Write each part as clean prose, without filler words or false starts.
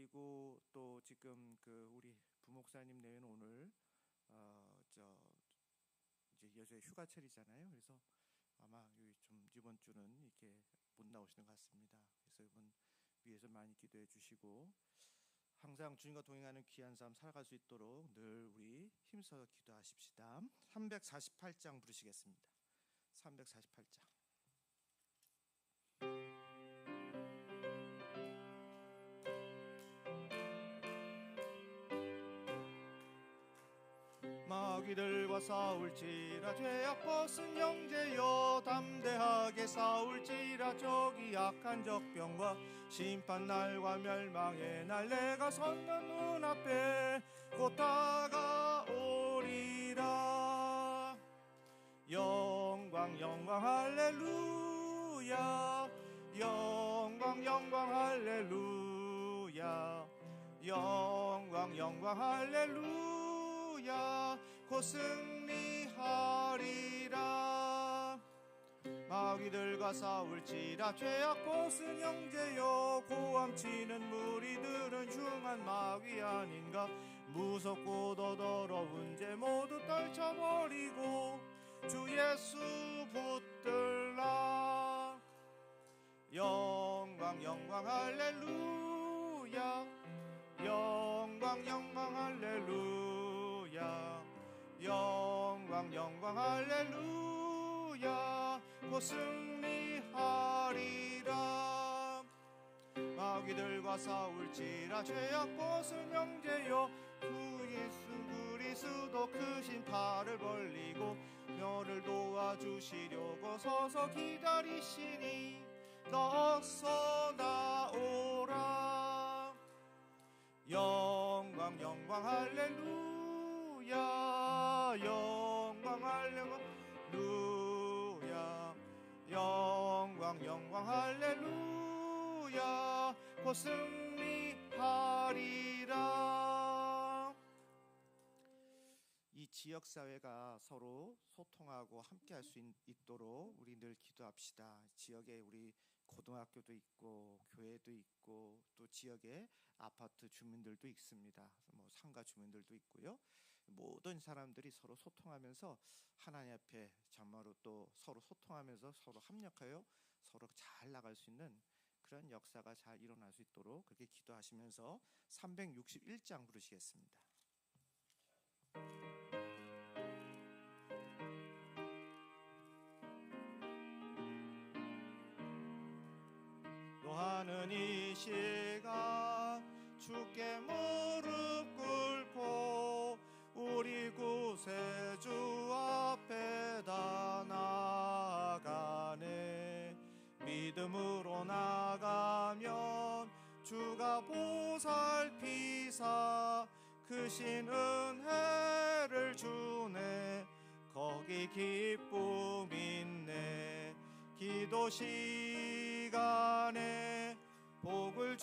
그리고 또 지금 그 우리 부목사님 내외는 오늘 이제 여자 휴가철이잖아요. 그래서 아마 좀 이번 주는 이렇게 못 나오시는 것 같습니다. 그래서 이번 위해서 많이 기도해 주시고 항상 주님과 동행하는 귀한 삶 살아갈 수 있도록 늘 우리 힘써 기도하십시다. 348장 부르시겠습니다. 348장. 마귀들과 싸울지라 죄악 벗은 형제여 담대하게 싸울지라 적이 약한 적병과 심판날과 멸망의 날 내가 섰는 눈앞에 곧 다가오리라. 영광 영광 할렐루야 영광 영광 할렐루야 영광 영광 할렐루야 곧 승리하리라. 마귀들과 싸울지라 죄악 벗은 형제여 고함치는 무리들은 흉한 마귀 아닌가. 무섭고도 더러운 죄 모두 떨쳐버리고 주 예수 붙들라. 영광 영광 할렐루야 영광 영광 할렐루야 영광 영광 할렐루야 곧 승리하리라. 마귀들과 싸울지라 죄악 벗은 형제여 주 예수 그리스도 크신 팔을 벌리고 너를 도와주시려고 서서 기다리시니 어서 나오라. 영광 영광 할렐루야 영광 할렐루야 영광 영광 할렐루야 곧 승리하리라. 이 지역사회가 서로 소통하고 함께 할 수 있도록 우리 늘 기도합시다. 지역에 우리 고등학교도 있고 교회도 있고 또 지역에 아파트 주민들도 있습니다. 뭐 상가 주민들도 있고요. 모든 사람들이 서로 소통하면서 하나님 앞에 정말로 또 서로 소통하면서 서로 합력하여 서로 잘 나갈 수 있는 그런 역사가 잘 일어날 수 있도록 그렇게 기도하시면서 361장 부르시겠습니다. 노하는 이 시간 주께 무릎 꿇고 우리 구세주 앞에 다 나아가네. 믿음으로 나가면 주가 보살피사 크신 은혜를 주네. 거기 기쁨 있네. 기도 시간에 복을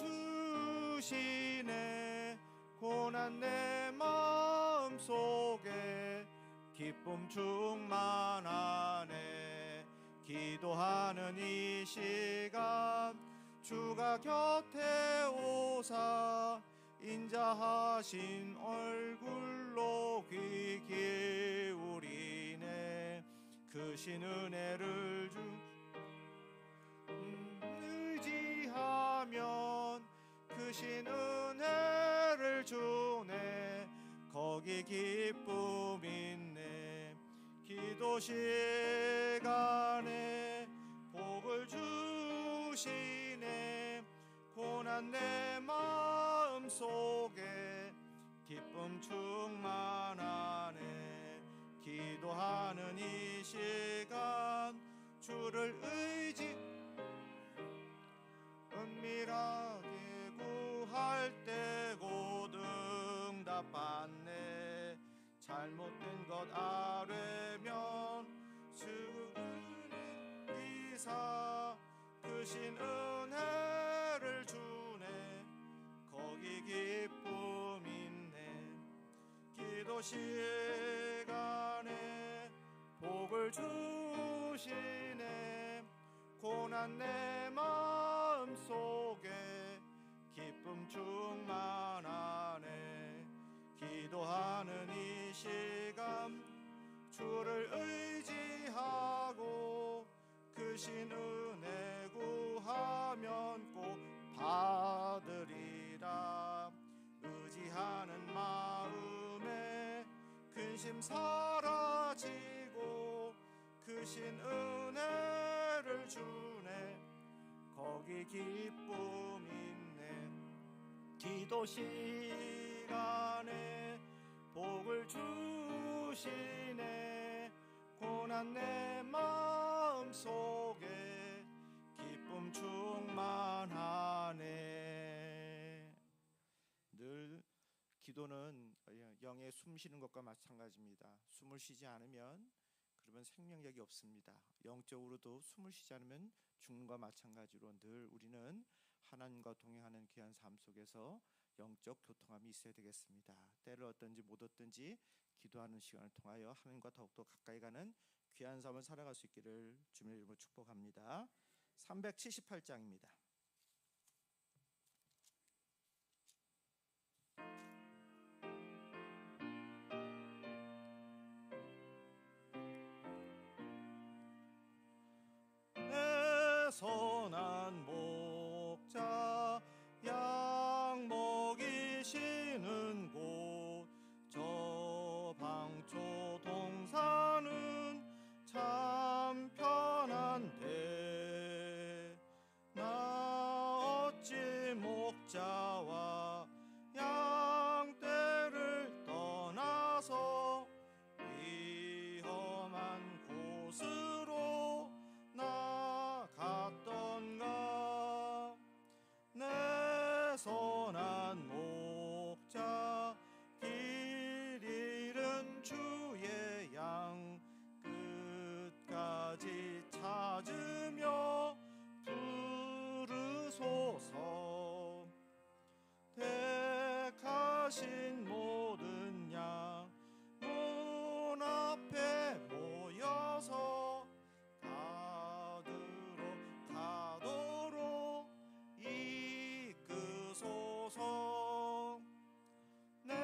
주시네. 고난 내 마음속에 기쁨 충만하네. 기도하는 이 시간 주가 곁에 오사 인자하신 얼굴로 귀 기울이네. 크신 은혜를 의지하면 크신 은혜를 주네. 거기 기쁨 있네. 기도 시간에 복을 주시네. 고난 내 마음속에 기쁨 충만하네. 기도하는 이 시간 주를 은밀하게 구할 때 곧 응답받네. 잘못된 것 아뢰면 주은혜 이사 크신 은혜를 주네. 거기 기쁨 있네. 기도 시간에 복을 주시네. 고난 내 마음속에 기쁨 충만 크신 은혜 구하면 꼭 받으리라. 의지하는 마음에 근심 사라지고 크신 은혜를 주네. 거기 기쁨 있네. 기도 시간에 복을 주시네. 고난 내 마음 속에 기쁨 충만하네. 늘 기도는 영에 숨 쉬는 것과 마찬가지입니다. 숨을 쉬지 않으면 그러면 생명력이 없습니다. 영적으로도 숨을 쉬지 않으면 죽는 것과 마찬가지로 늘 우리는 하나님과 동행하는 귀한 삶 속에서 영적 교통함이 있어야 되겠습니다. 때를 얻든지 못 얻든지 기도하는 시간을 통하여 하나님과 더욱더 가까이 가는 귀한 삶을 살아갈 수 있기를 주님의 이름으로 축복합니다. 378장입니다. 선한 목자 양 먹이시는 곳 저 방초 동산은 참 편한데 나 어찌 목자와 양떼를 떠나서 위험한 곳으로 나갔던가. 내 선한 목자 길 잃은 주의 양 끝까지 찾으며 부르소서. 택하신 모든 양 문 앞에 모여서 가도록 이끄소서. 내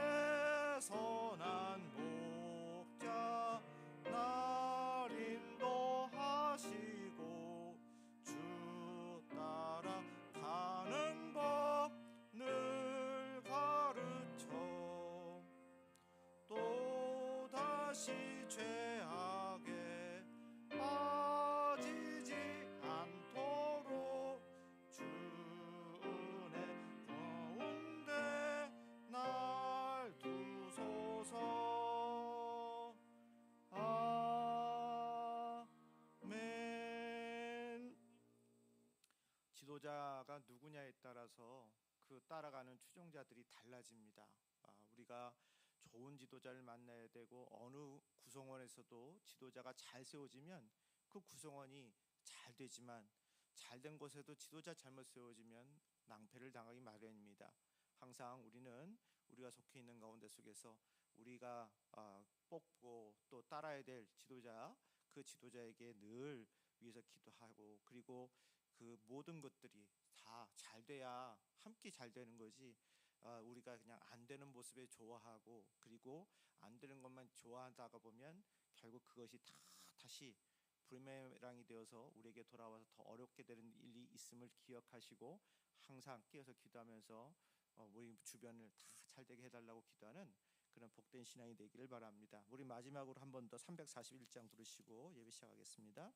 선한 목자 날 인도하시고 주 따라 가는 법 늘 가르쳐 또다시 죄악에 빠지지 않도록 주 은혜 가운데 날 두소서. 아멘. 지도자가 누구냐에 따라서 그 따라가는 추종자들이 달라집니다. 우리가 좋은 지도자를 만나야 되고 어느 구성원에서도 지도자가 잘 세워지면 그 구성원이 잘 되지만 잘된 곳에도 지도자 잘못 세워지면 낭패를 당하기 마련입니다. 항상 우리는 우리가 속해 있는 가운데 속에서 우리가 뽑고 또 따라야 될 지도자, 그 지도자에게 늘 위해서 기도하고 그리고 그 모든 것들이 다 잘 돼야 함께 잘 되는 거지. 우리가 그냥 안 되는 모습에 좋아하고 그리고 안 되는 것만 좋아하다가 보면 결국 그것이 다시 부메랑이 되어서 우리에게 돌아와서 더 어렵게 되는 일이 있음을 기억하시고 항상 깨어서 기도하면서 우리 주변을 다 잘되게 해달라고 기도하는 그런 복된 신앙이 되기를 바랍니다. 우리 마지막으로 한 번 더 341장 들으시고 예배 시작하겠습니다.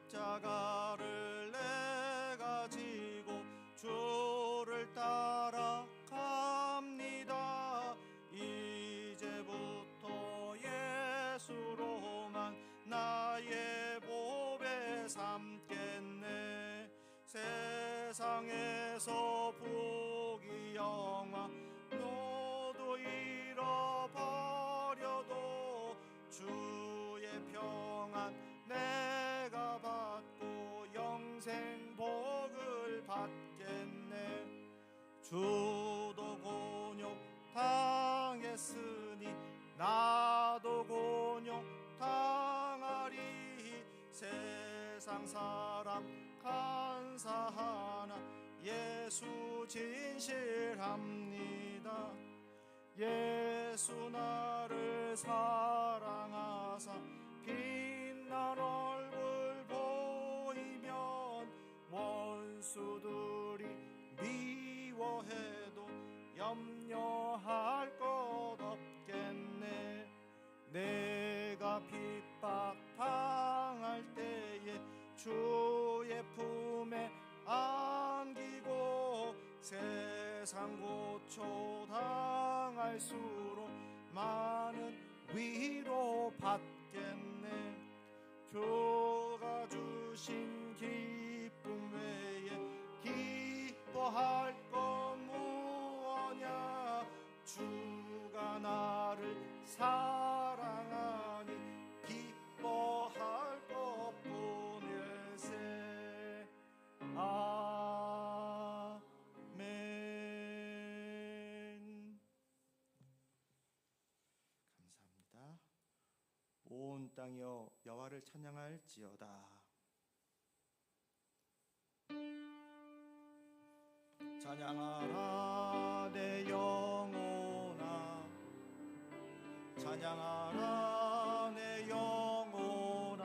십자가를 내가 지고 주를 따라갑니다. 이제부터 예수로만 나의 보배 삼겠네. 세상에서 부귀 영화 너도 잃어버려도 주의 평안 내가 받고 영생 복을 받겠네. 주도 곤욕 당했으니 나도 곤욕 당하리. 세상 사람 감사하나 예수 진실합니다. 예수 나를 사랑하사 빛난 얼굴 보이면 원수들이 미워해도 염려할 것 없겠네. 내가 핍박당할 때에 주의 품에 안기고 세상 고초당할수록 많은 위로 받겠네. 주가 주신 기쁨 외에 기뻐할 것 무엇냐. 주가 나를 사랑하니 기뻐할 것뿐일세. 아멘. 감사합니다. 온 땅이여 여호와를 찬양할지어다. 찬양하라 내 영혼아, 찬양하라 내 영혼아.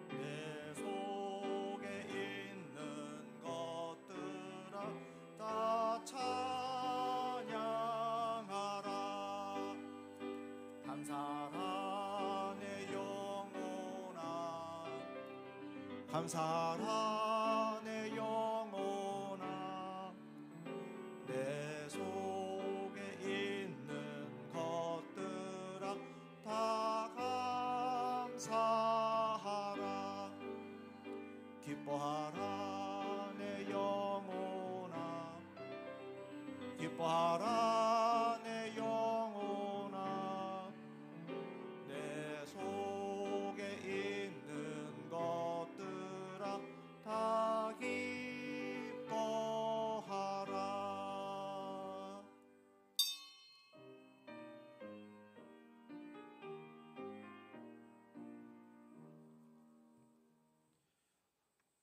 내 속에 있는 것들아 다 찬양하라. 감사하라 내 영혼아, 감사하라 내 영혼아. 내 속에 있는 것들아 다 감사하라. 기뻐하라 내 영혼아, 기뻐하라 내 영혼아. 내 속에 있는 것들아 다 기뻐하라.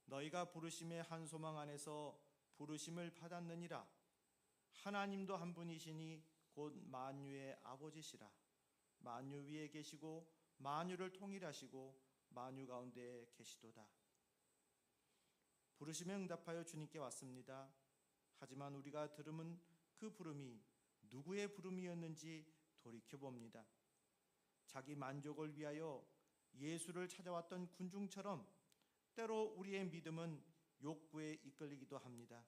너희가 부르심의 한 소망 안에서 부르심을 받았느니라. 하나님도 한 분이시니 곧 만유의 아버지시라. 만유 위에 계시고 만유를 통일하시고 만유 가운데 계시도다. 부르심에 응답하여 주님께 왔습니다. 하지만 우리가 들음은 그 부름이 누구의 부름이었는지 돌이켜봅니다. 자기 만족을 위하여 예수를 찾아왔던 군중처럼 때로 우리의 믿음은 욕구에 이끌리기도 합니다.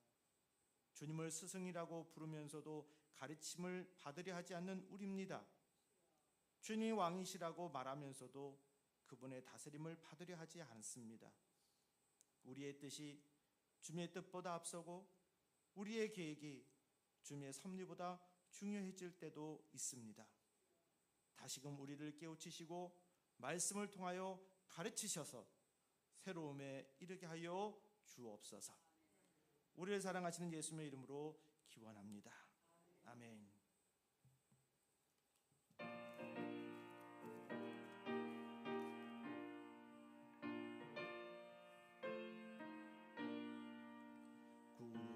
주님을 스승이라고 부르면서도 가르침을 받으려 하지 않는 우리입니다. 주님이 왕이시라고 말하면서도 그분의 다스림을 받으려 하지 않습니다. 우리의 뜻이 주님의 뜻보다 앞서고 우리의 계획이 주님의 섭리보다 중요해질 때도 있습니다. 다시금 우리를 깨우치시고 말씀을 통하여 가르치셔서 새로움에 이르게 하여 주옵소서. 우리를 사랑하시는 예수님의 이름으로 기원합니다. 아멘.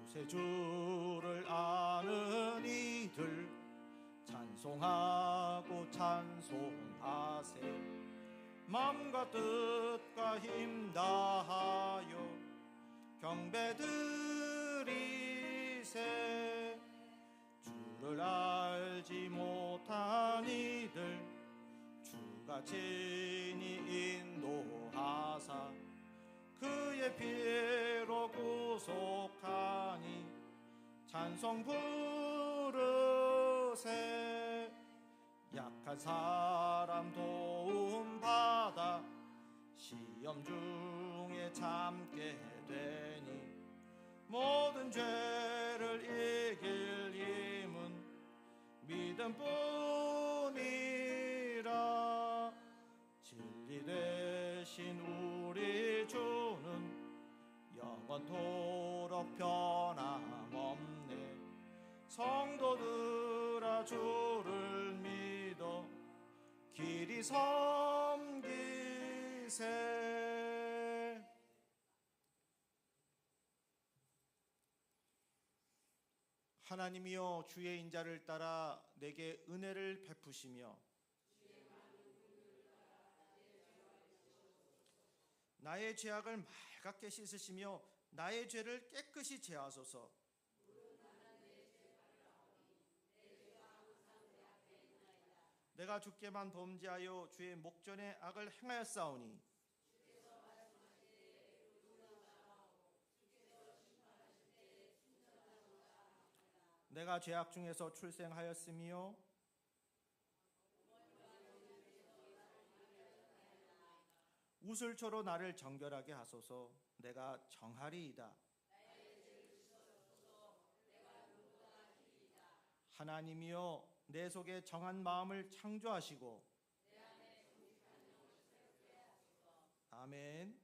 구세주를 아는 이들 찬송하고 찬송하세. 마음과 뜻과 힘 다하여 경배드리세. 주를 알지 못한 이들 주가 친히 인도하사 그의 피로 구속하니 찬송 부르세. 약한 사람 도움 받아 시험 중에 참게 되니 모든 죄를 이길 힘은 믿음뿐이라. 진리 되신 우리 주는 영원토록 변함없네. 성도들아 주를 믿어 길이 섬기세. 하나님이여 주의 인자를 따라 내게 은혜를 베푸시며 나의 죄악을 맑게 씻으시며 나의 죄를 깨끗이 제하소서. 내가 주께만 범죄하여 주의 목전에 악을 행하였사오니 내가 죄악 중에서 출생하였으며 우슬초로 나를 정결하게 하소서. 내가 정하리이다. 하나님이여 내 속에 정한 마음을 창조하시고 아멘.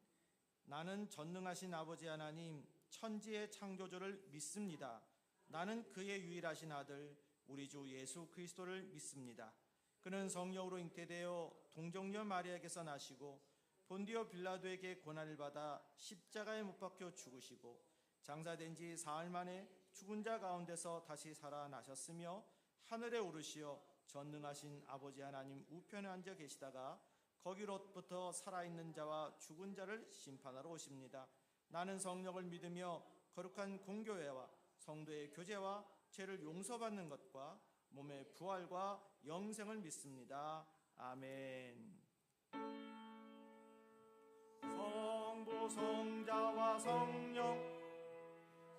나는 전능하신 아버지 하나님 천지의 창조주를 믿습니다. 나는 그의 유일하신 아들 우리 주 예수 그리스도를 믿습니다. 그는 성령으로 잉태되어 동정녀 마리아에게서 나시고 본디오 빌라도에게 고난을 받아 십자가에 못 박혀 죽으시고 장사된 지 사흘 만에 죽은 자 가운데서 다시 살아나셨으며 하늘에 오르시어 전능하신 아버지 하나님 우편에 앉아 계시다가 거기로부터 살아있는 자와 죽은 자를 심판하러 오십니다. 나는 성령을 믿으며 거룩한 공교회와 성도의 교제와 죄를 용서받는 것과 몸의 부활과 영생을 믿습니다. 아멘. 성부 성자와 성령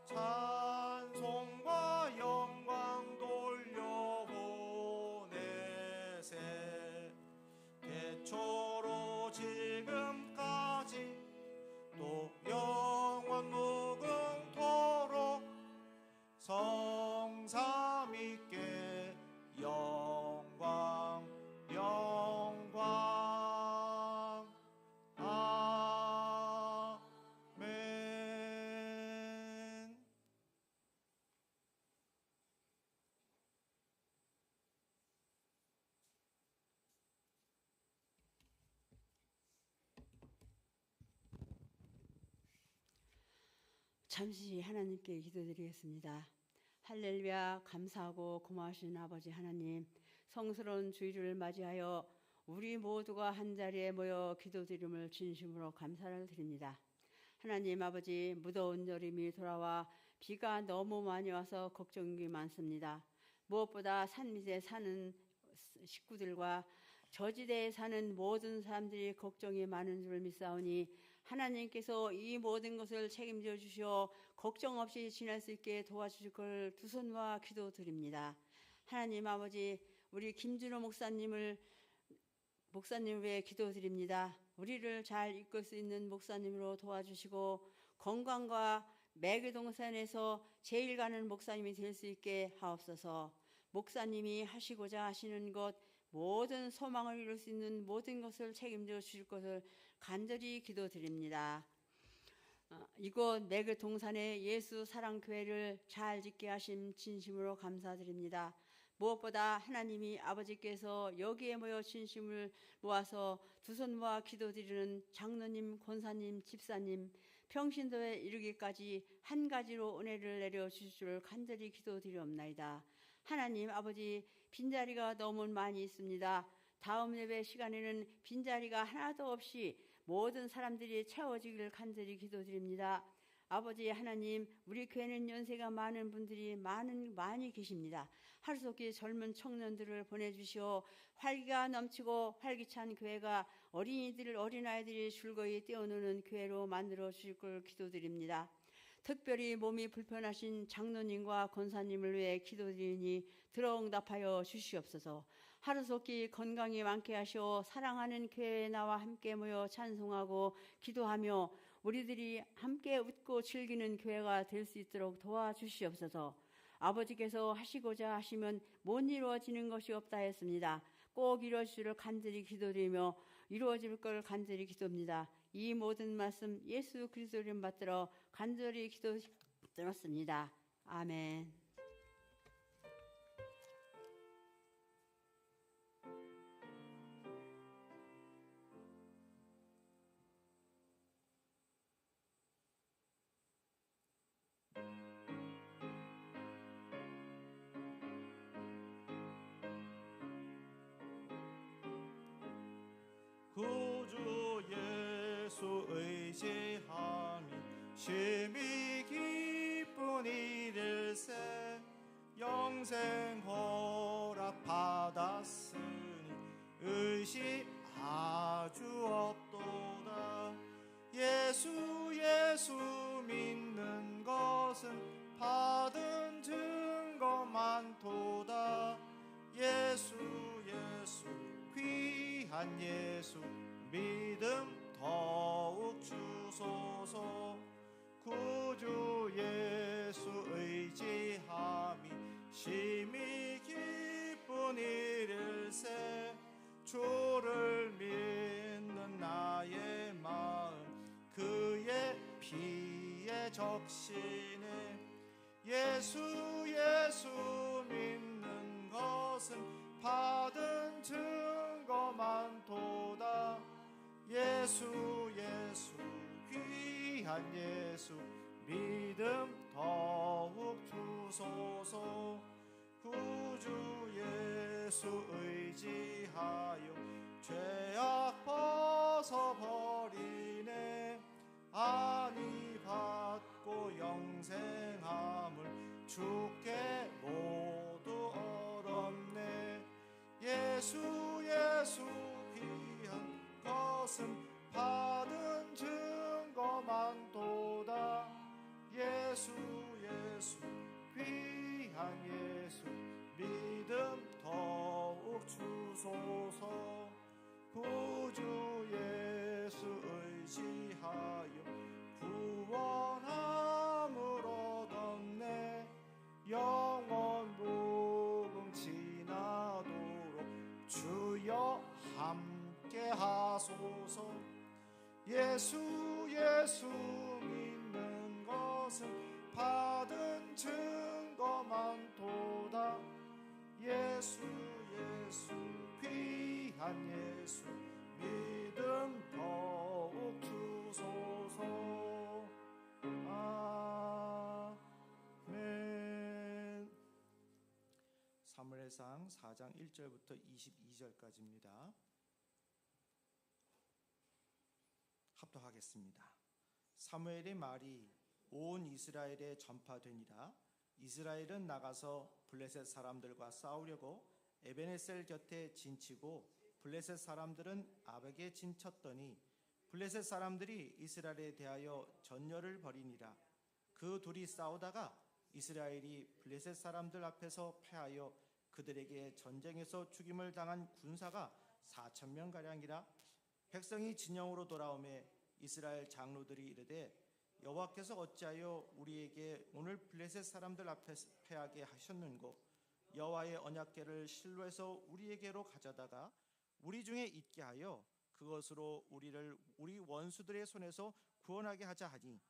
찬송과 영광 돌려보내세. 태초로 지금까지 또 영원 무궁토록 성삼위께 영광 영광 아멘. 잠시 하나님께 기도드리겠습니다. 할렐루야. 감사하고 고마우신 아버지 하나님, 성스러운 주일을 맞이하여 우리 모두가 한자리에 모여 기도드림을 진심으로 감사를 드립니다. 하나님 아버지, 무더운 여름이 돌아와 비가 너무 많이 와서 걱정이 많습니다. 무엇보다 산 밑에 사는 식구들과 저지대에 사는 모든 사람들이 걱정이 많은 줄 믿사오니 하나님께서 이 모든 것을 책임져 주시어 걱정 없이 지낼 수 있게 도와주실 걸 두 손과 기도드립니다. 하나님 아버지, 우리 김준호 목사님을 위해 기도드립니다. 우리를 잘 이끌 수 있는 목사님으로 도와주시고 건강과 매개동산에서 제일 가는 목사님이 될 수 있게 하옵소서. 목사님이 하시고자 하시는 것, 모든 소망을 이룰 수 있는 모든 것을 책임져 주실 것을 간절히 기도드립니다. 이곳 매개동산의 예수 사랑교회를 잘 짓게 하심 진심으로 감사드립니다. 무엇보다 하나님이 아버지께서 여기에 모여 진심을 모아서 두 손 모아 기도드리는 장로님, 권사님, 집사님, 평신도에 이르기까지 한 가지로 은혜를 내려주실 줄 간절히 기도드리옵나이다. 하나님 아버지, 빈자리가 너무 많이 있습니다. 다음 예배 시간에는 빈자리가 하나도 없이 모든 사람들이 채워지기를 간절히 기도드립니다. 아버지 하나님, 우리 교회는 연세가 많은 분들이 많이 계십니다. 하루속히 젊은 청년들을 보내주시어 활기가 넘치고 활기찬 교회가 어린아이들이 즐거이 뛰어노는 교회로 만들어 주실 걸 기도드립니다. 특별히 몸이 불편하신 장로님과 권사님을 위해 기도드리니 들어응답하여 주시옵소서. 하루속히 건강이 많게 하시어 사랑하는 교회에 나와 함께 모여 찬송하고 기도하며 우리들이 함께 웃고 즐기는 교회가 될 수 있도록 도와주시옵소서. 아버지께서 하시고자 하시면 못 이루어지는 것이 없다 했습니다. 꼭 이루어지기를 간절히 기도드리며 이루어질 걸 간절히 기도합니다. 이 모든 말씀 예수 그리스도 이름 받들어 간절히 기도드렸습니다. 아멘. 예수 의지함이 심히 기쁜 일일세. 영생 허락 받았으니 의심 아주 없도다. 예수 믿는 것은 받은 증거 많도다. 예수 귀한 예수 믿음 더욱 주소서. 구주 예수 의지함이 심히 기쁜 일일세. 주를 믿는 나의 마음 그의 피에 적시네. 예수 믿는 것은 받은 증거 많도다. 예수 귀한 예수 믿음 더욱 주소서. 구주 예수 의지하여 죄악 벗어버리네. 안위 받고 영생함을 주께 모두 얻었네. 예수 귀한 것은 받은 증거 많도다. 예수 귀한 예수 믿음 더욱 주소서. 구주 예수 의지하여 구원함을 얻었네. 영원 무궁 지나도록 주여 함께 하소서. 예수 믿는 것은 받은 증거 많도다. 예수 귀한 예수 믿음 더욱 주소서. 아멘. 사무엘상 4장 1절부터 22절까지입니다. 합독하겠습니다. 사무엘의 말이 온 이스라엘에 전파되니라. 이스라엘은 나가서 블레셋 사람들과 싸우려고 에베네셀 곁에 진치고 블레셋 사람들은 아벡에 진쳤더니 블레셋 사람들이 이스라엘에 대하여 전열을 벌이니라. 그 둘이 싸우다가 이스라엘이 블레셋 사람들 앞에서 패하여 그들에게 전쟁에서 죽임을 당한 군사가 4,000명 가량이라. 백성이 진영으로 돌아오매 이스라엘 장로들이 이르되 여호와께서 어찌하여 우리에게 오늘 블레셋 사람들 앞에서 패하게 하셨는고. 여호와의 언약궤를 실로에서 우리에게로 가져다가 우리 중에 있게 하여 그것으로 우리를 우리 원수들의 손에서 구원하게 하자 하니.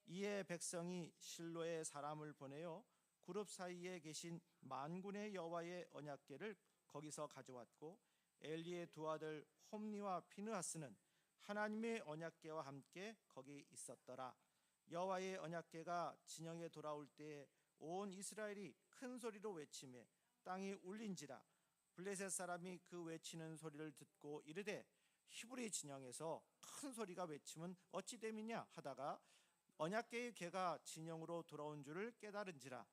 이에 백성이 실로에 사람을 보내어 그룹 사이에 계신 만군의 여호와의 언약궤를 거기서 가져왔고, 엘리의 두 아들 홈니와 피느하스는 하나님의 언약궤와 함께 거기 있었더라. 여호와의 언약궤가 진영에 돌아올 때에 온 이스라엘이 큰 소리로 외치매 땅이 울린지라. 블레셋 사람이 그 외치는 소리를 듣고 이르되 히브리 진영에서 큰 소리가 외치면 어찌 됨이냐 하다가 언약궤의 궤가 진영으로 돌아온 줄을 깨달은지라.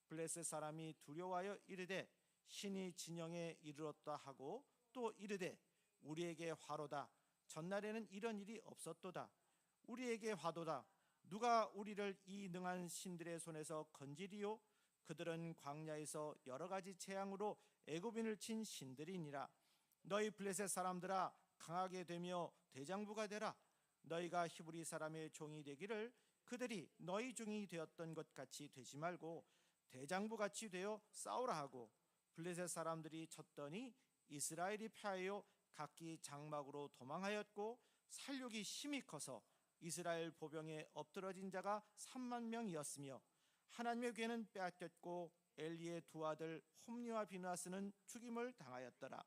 블레셋 사람이 두려워하여 이르되 신이 진영에 이르렀다 하고 또 이르되 우리에게 화로다. 전날에는 이런 일이 없었도다. 우리에게 화도다. 누가 우리를 이 능한 신들의 손에서 건지리요? 그들은 광야에서 여러 가지 재앙으로 애굽인을 친 신들이니라. 너희 블레셋 사람들아, 강하게 되며 대장부가 되라. 너희가 히브리 사람의 종이 되기를 그들이 너희 종이 되었던 것 같이 되지 말고 대장부같이 되어 싸우라 하고. 블레셋 사람들이 쳤더니 이스라엘이 패하여 각기 장막으로 도망하였고, 살육이 심히 커서 이스라엘 보병에 엎드러진 자가 3만 명이었으며 하나님의 궤는 빼앗겼고 엘리의 두 아들 홈니와 비느하스는 죽임을 당하였더라.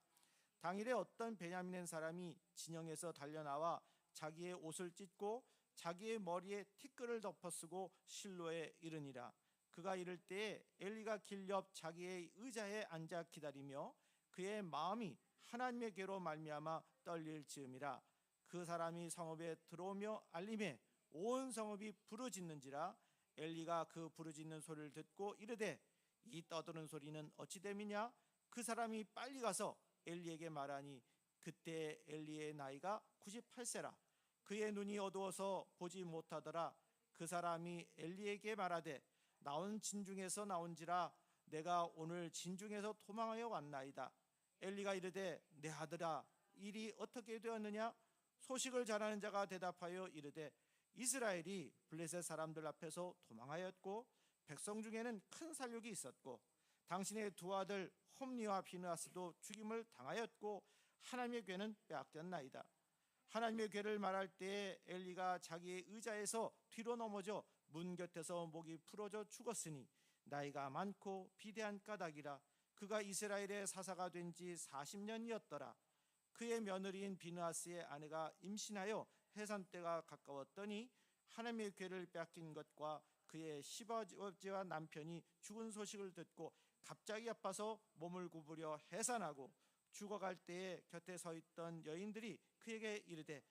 당일에 어떤 베냐민 사람이 진영에서 달려나와 자기의 옷을 찢고 자기의 머리에 티끌을 덮어쓰고 실로에 이르니라. 그가 이를 때에 엘리가 길 옆 자기의 의자에 앉아 기다리며 그의 마음이 하나님의 궤로 말미암아 떨릴 즈음이라. 그 사람이 성읍에 들어오며 알림에 온 성읍이 부르짖는지라. 엘리가 그 부르짖는 소리를 듣고 이르되 이 떠드는 소리는 어찌 됨이냐. 그 사람이 빨리 가서 엘리에게 말하니 그때 엘리의 나이가 98세라. 그의 눈이 어두워서 보지 못하더라. 그 사람이 엘리에게 말하되 나온 진중에서 나온지라. 내가 오늘 진중에서 도망하여 왔나이다. 엘리가 이르되 내 아들아 일이 어떻게 되었느냐. 소식을 전하는 자가 대답하여 이르되 이스라엘이 블레셋 사람들 앞에서 도망하였고 백성 중에는 큰 살육이 있었고 당신의 두 아들 홈니와 비느하스도 죽임을 당하였고 하나님의 괴는 빼앗겼나이다. 하나님의 괴를 말할 때에 엘리가 자기의 의자에서 뒤로 넘어져 문 곁에서 목이 부러져 죽었으니 나이가 많고 비대한 까닭이라. 그가 이스라엘의 사사가 된 지 40년이었더라. 그의 며느리인 비느하스의 아내가 임신하여 해산 때가 가까웠더니 하나님의 괴를 빼앗긴 것과 그의 시아버지와 남편이 죽은 소식을 듣고 갑자기 아파서 몸을 구부려 해산하고 죽어갈 때에 곁에 서 있던 여인들이 그에게 이르되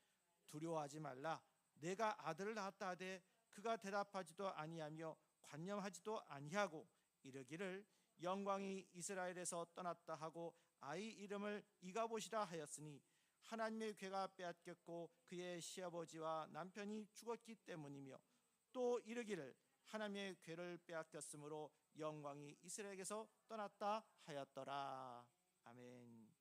두려워하지 말라. 내가 아들을 낳았다 하되 그가 대답하지도 아니하며 관념하지도 아니하고 이르기를 영광이 이스라엘에서 떠났다 하고 아이 이름을 이가봇이라 하였으니 하나님의 괴가 빼앗겼고 그의 시아버지와 남편이 죽었기 때문이며 또 이르기를 하나님의 괴를 빼앗겼으므로 영광이 이스라엘에게서 떠났다 하였더라. 아멘.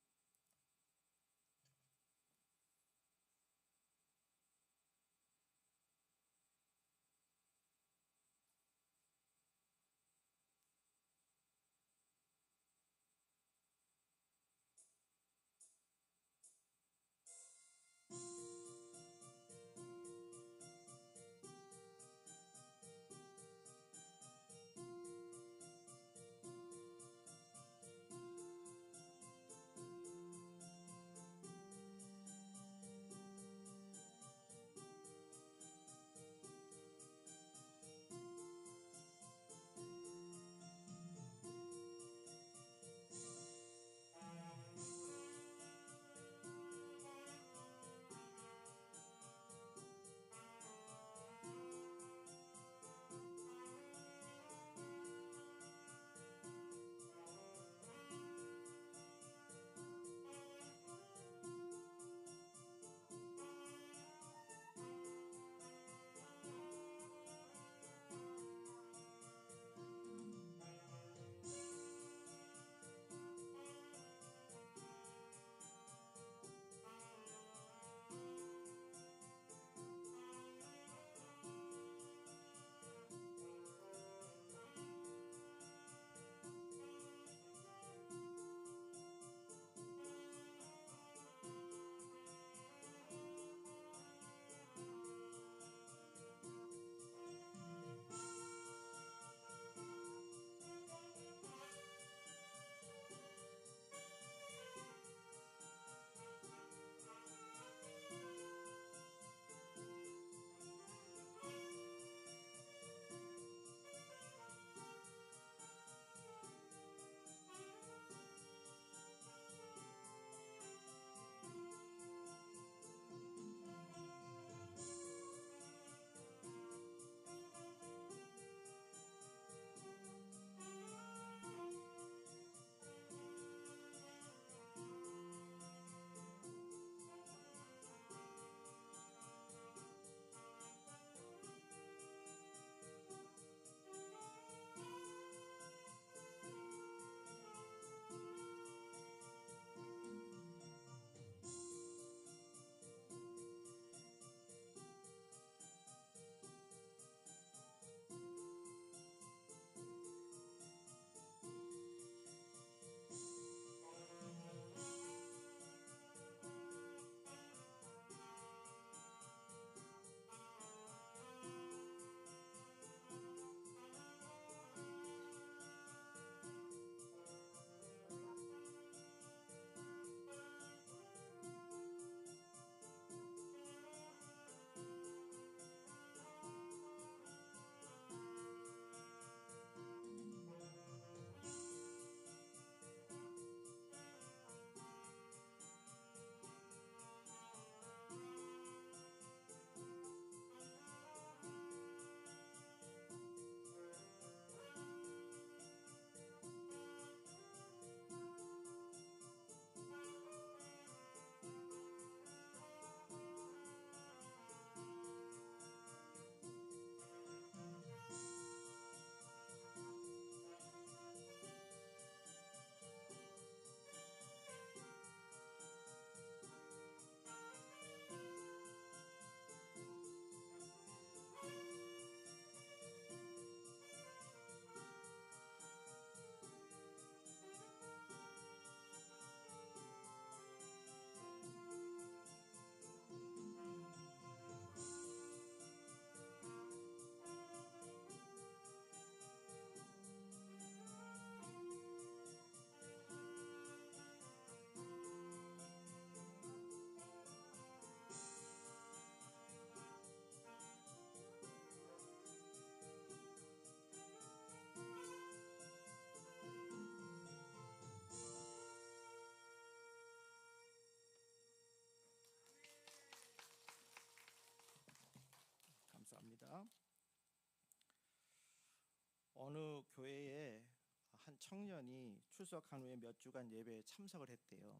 한 청년이 출석한 후에 몇 주간 예배에 참석을 했대요.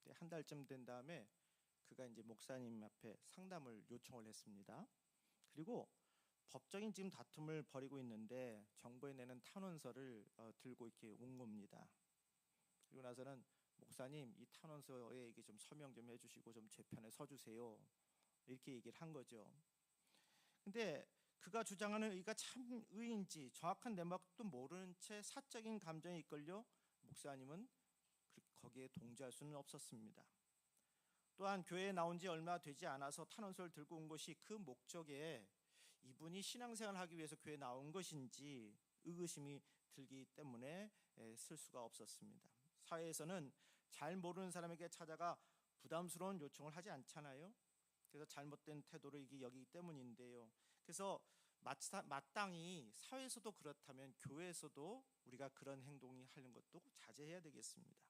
근데 한 달쯤 된 다음에 그가 이제 목사님 앞에 상담을 요청을 했습니다. 그리고 법적인 지금 다툼을 벌이고 있는데 정부에 내는 탄원서를 들고 이렇게 온 겁니다. 그리고 나서는 목사님, 이 탄원서에 이게 좀 서명 좀 해주시고 좀 제 편에 서주세요, 이렇게 얘기를 한 거죠. 근데 그가 주장하는 의가 참 의인지 정확한 내막도 모르는 채 사적인 감정에 이끌려 목사님은 거기에 동조할 수는 없었습니다. 또한 교회에 나온 지 얼마 되지 않아서 탄원서를 들고 온 것이 그 목적에 이분이 신앙생활을 하기 위해서 교회에 나온 것인지 의구심이 들기 때문에 쓸 수가 없었습니다. 사회에서는 잘 모르는 사람에게 찾아가 부담스러운 요청을 하지 않잖아요. 그래서 잘못된 태도를 여기기 때문인데요. 그래서 마땅히 사회에서도 그렇다면 교회에서도 우리가 그런 행동이 하는 것도 자제해야 되겠습니다.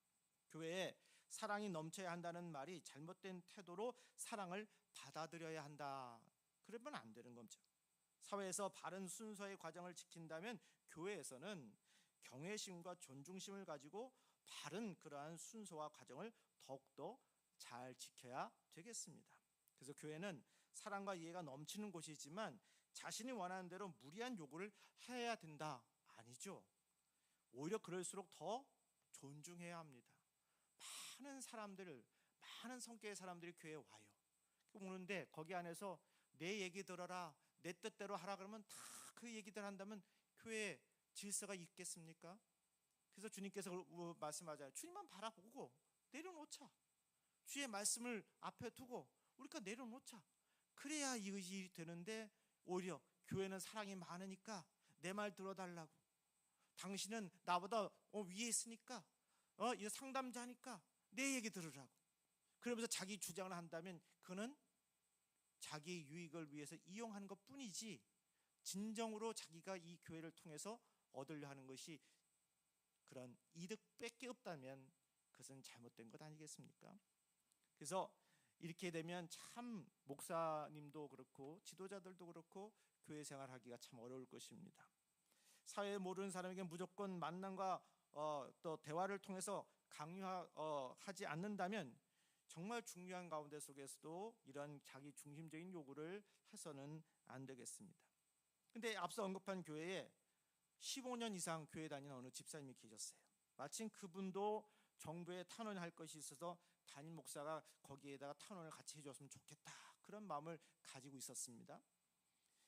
교회에 사랑이 넘쳐야 한다는 말이 잘못된 태도로 사랑을 받아들여야 한다, 그러면 안 되는 거죠. 사회에서 바른 순서의 과정을 지킨다면 교회에서는 경외심과 존중심을 가지고 바른 그러한 순서와 과정을 더욱더 잘 지켜야 되겠습니다. 그래서 교회는 사랑과 이해가 넘치는 곳이지만 자신이 원하는 대로 무리한 요구를 해야 된다, 아니죠. 오히려 그럴수록 더 존중해야 합니다. 많은 사람들, 많은 성격의 사람들이 교회에 와요. 오는데 거기 안에서 내 얘기 들어라, 내 뜻대로 하라 그러면 다 그 얘기들 한다면 교회에 질서가 있겠습니까? 그래서 주님께서 말씀하잖아요. 주님만 바라보고 내려놓자. 주의 말씀을 앞에 두고 우리가 내려놓자. 그래야 이 일이 되는데 오히려 교회는 사랑이 많으니까 내 말 들어달라고, 당신은 나보다 위에 있으니까 이 상담자니까 내 얘기 들으라고, 그러면서 자기 주장을 한다면 그는 자기 유익을 위해서 이용하는 것뿐이지 진정으로 자기가 이 교회를 통해서 얻으려 하는 것이 그런 이득밖에 없다면 그것은 잘못된 것 아니겠습니까? 그래서 이렇게 되면 참 목사님도 그렇고 지도자들도 그렇고 교회 생활하기가 참 어려울 것입니다. 사회에 모르는 사람에게 무조건 만남과 또 대화를 통해서 강요하지 않는다면 정말 중요한 가운데 속에서도 이런 자기 중심적인 요구를 해서는 안 되겠습니다. 근데 앞서 언급한 교회에 15년 이상 교회 다니는 어느 집사님이 계셨어요. 마침 그분도 정부에 탄원할 것이 있어서 담임 목사가 거기에다가 탄원을 같이 해줬으면 좋겠다, 그런 마음을 가지고 있었습니다.